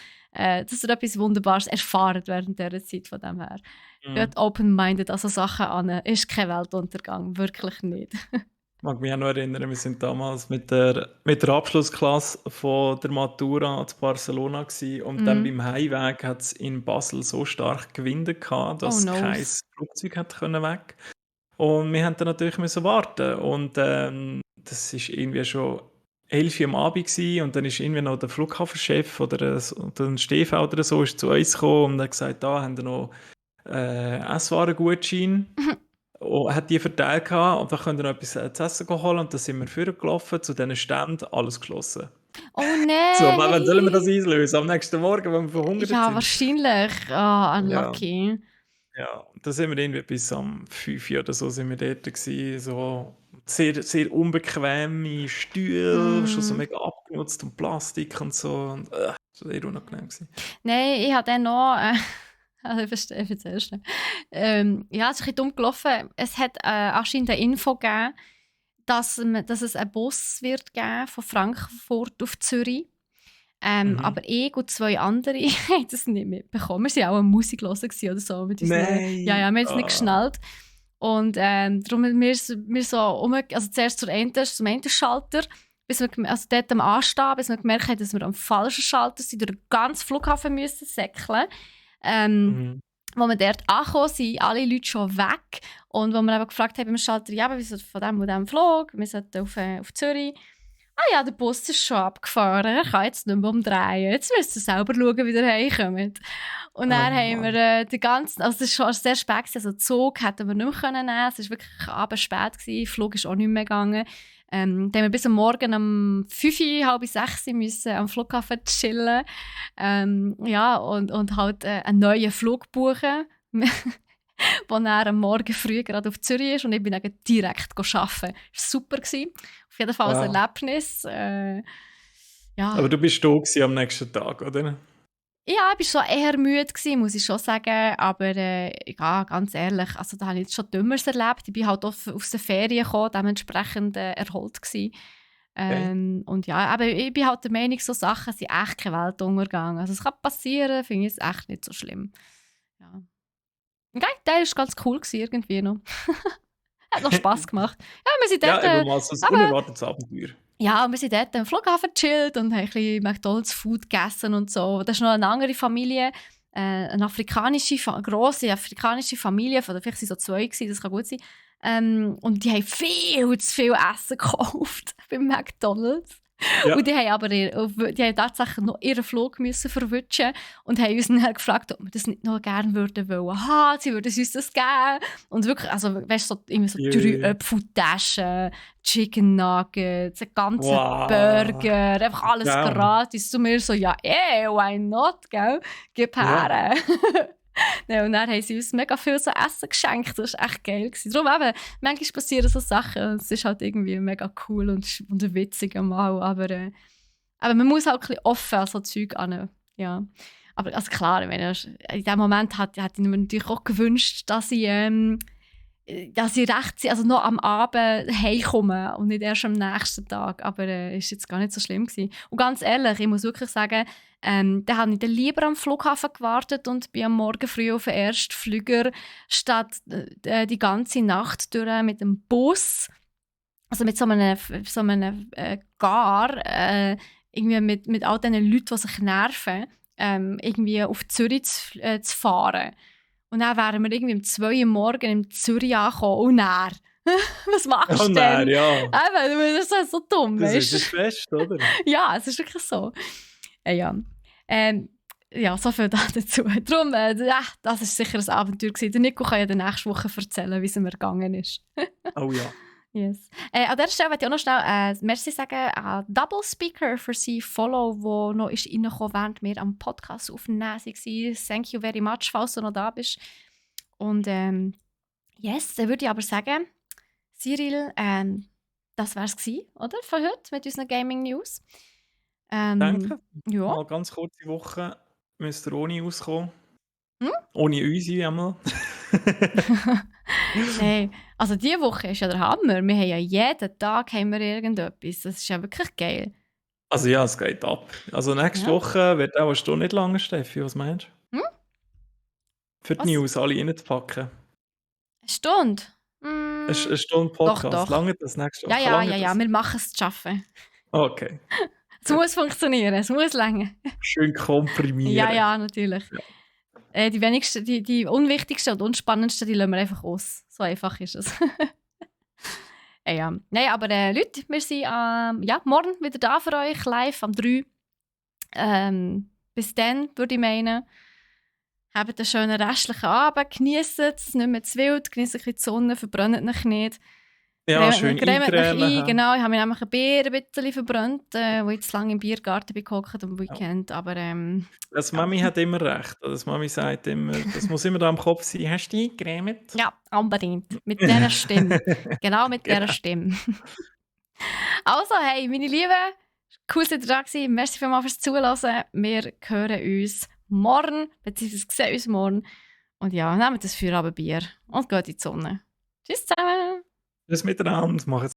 erfahrt während dieser Zeit. Von dem her. Geht open-minded an so Sachen an. Ist kein Weltuntergang. Wirklich nicht. Ich mag mich auch noch erinnern, wir sind damals mit der Abschlussklasse von der Matura zu Barcelona gewesen, und dann beim Heimweg hat es in Basel so stark gewindet gehabt, dass no. kein Flugzeug hat können weg. Und wir haben dann natürlich müssen warten, und das ist irgendwie schon 11 Uhr am Abend gewesen, und dann ist irgendwie noch der Flughafenchef oder ein Stefan oder so ist zu uns gekommen und hat gesagt, da haben wir noch Esswaren-Gutschein. Und hat die verteilt gehabt, und dann könnt ihr noch etwas zu essen holen, und dann sind wir vorgelaufen zu diesen Ständen, alles geschlossen. Oh nein! So, wann sollen wir das einlösen? Am nächsten Morgen, wenn wir verhungert Ja, sind? wahrscheinlich. Unlucky. Ja, und dann sind wir irgendwie bis am 5 Uhr oder so sind wir dort gewesen, so sehr, sehr unbequeme Stühle, schon so mega abgenutzt und Plastik und so. Und, das war sehr unangenehm gewesen. Nein, ich habe dann noch... ich verstehe jetzt erst nicht. Ja, es ist ein bisschen dumm gelaufen. Es hat anscheinend eine Info gegeben, dass es einen Bus wird geben von Frankfurt auf Zürich. Aber ich und 2 andere haben das nicht mitbekommen. Wir waren auch Musik hören oder so. Mit unseren, Nein! ja, wir haben es nicht geschnallt. Und darum haben wir so also zuerst zum Enterschalter, bis wir dort am Anstehen, bis wir gemerkt haben, dass wir am falschen Schalter sind, durch den ganzen Flughafen müssen säckeln. Wo wir dort angekommen sind, alle Leute schon weg. Und wo wir eben gefragt haben beim Schalter, ja, wir sind von dem und dem Flug, wir sollten auf Zürich. Ah ja, der Bus ist schon abgefahren, er kann jetzt nicht mehr umdrehen. Jetzt müsst ihr selber schauen, wie ihr heimkommt. Und dann haben wir den ganzen, also es war schon sehr spät, also Zug hätten wir nicht mehr nehmen können. Es war wirklich abends spät, der Flug ist auch nicht mehr gegangen. Dann haben wir bis am Morgen um 5, halb 6 müssen am Flughafen chillen. Ja, und halt einen neuen Flug buchen, der dann am Morgen früh gerade auf Zürich ist, und ich bin dann direkt arbeiten. Das war super. Auf jeden Fall ein Erlebnis. Ja. Aber du bist da gewesen am nächsten Tag, oder? Ja, ich war schon eher müde, muss ich schon sagen. Aber ja, ganz ehrlich, also, da habe ich jetzt schon Dümmeres erlebt. Ich bin halt aus den Ferien gekommen, dementsprechend erholt gewesen. Und ja, aber ich bin halt der Meinung, so Sachen sind echt kein Weltuntergang. Also es kann passieren, finde ich es echt nicht so schlimm. Ja. Okay, der war ganz cool gewesen, irgendwie noch. Hat noch Spass gemacht. Ja, wir sind dort, ja, eben mal so ein unerwartetes Abenteuer. Ja, wir sind dort am Flughafen gechillt und haben ein bisschen McDonald's-Food gegessen und so. Das ist noch eine andere Familie, eine grosse afrikanische Familie, vielleicht waren es so 2 gewesen, das kann gut sein. Und die haben viel zu viel Essen gekauft bei McDonald's. Ja. Und die haben aber die haben tatsächlich noch ihren Flug müssen verwutschen und haben uns dann gefragt, ob wir das nicht noch gerne würden wollen haben. Sie würden uns das geben. Und wirklich, also weißt du, so, irgendwie so 3 Jö. Äpfeltaschen, Chicken Nuggets, einen ganzen Wow. Burger, einfach alles Ja. gratis. Zu mir so, ja, why not, gell? Gib Ja. her. Ja, und dann haben sie uns mega viel so Essen geschenkt. Das war echt geil. Darum eben, manchmal passieren so Sachen und es ist halt irgendwie mega cool und witzig einmal. Aber man muss halt ein bisschen offen an so Zeug an. Ja. Aber also klar, in dem Moment hätte ich mir natürlich auch gewünscht, dass ich also noch am Abend heimkomme und nicht erst am nächsten Tag. Aber ist jetzt gar nicht so schlimm gewesen. Und ganz ehrlich, ich muss wirklich sagen, dann habe ich dann lieber am Flughafen gewartet und bin am Morgen früh auf den ersten Flüger, statt die ganze Nacht durch mit dem Bus, also mit so einem Gar, irgendwie mit all diesen Leuten, die sich nerven, irgendwie auf Zürich zu fahren. Und dann wären wir irgendwie um 2 Uhr morgens in Zürich angekommen. Und dann, was machst du denn? Ja. Eben, das ist so dumm, Das weißt ist fest, oder? Ja, es ist wirklich so. Ja. Ja, so viel dazu. Darum, ja, das war sicher ein Abenteuer gewesen. Der Nico kann ja dann nächste Woche erzählen, wie es mir gegangen ist. Oh ja. Yes. An dieser Stelle möchte ich auch noch schnell Merci sagen an Double Speaker für sein Follow, wo noch ist reingekommen, während wir am Podcast aufnehmen waren. Thank you very much, falls du noch da bist. Und yes, dann würde ich aber sagen, Cyril, das war es gewesen, oder? Von heute mit unseren Gaming News. Danke. Ja. Mal ganz kurze Woche müsst ihr ohne auskommen. Hm? Ohne uns einmal. Hey, also diese Woche ist ja der Hammer. Wir haben ja jeden Tag haben wir irgendetwas. Das ist ja wirklich geil. Also ja, es geht ab. Also nächste Ja. Woche wird auch eine Stunde nicht lange, Steffi. Was meinst du? Hm? Für die Was? News alle reinzupacken. Eine Stunde? Eine Stunde Podcast. Doch. Lange das nächste Woche? Ja, Lange das? wir machen es zu schaffen. Okay. Es muss funktionieren, es muss länger. Schön komprimieren. Ja, natürlich. Ja. Die wenigsten, die unwichtigsten und unspannendsten, die lassen wir einfach aus. So einfach ist es. Ja. Nein, aber Leute, wir sind morgen wieder da für euch, live am 3. Bis dann, würde ich meinen. Habt einen schönen restlichen Abend, genießt es, nicht mehr zu wild, genießt ein bisschen die Sonne, verbrennt euch nicht. Ja, schön eingremen. Genau, ich habe mir nämlich ein Bier ein bisschen verbrannt, wo ich zu lange im Biergarten bin gehockt am Weekend, aber Das Mami hat immer recht. Das Mami sagt immer, das muss immer da im Kopf sein. Hast du eingecremt? Ja, unbedingt. Mit dieser Stimme. Genau mit dieser Stimme. Also, hey, meine Lieben, cool, dass ihr da gewesen. Merci vielmals fürs Zuhören. Wir hören uns morgen, beziehungsweise sehen uns morgen. Und ja, nehmt das Feierabendbier und geht in die Sonne. Tschüss zusammen. Tschüss miteinander. Macht's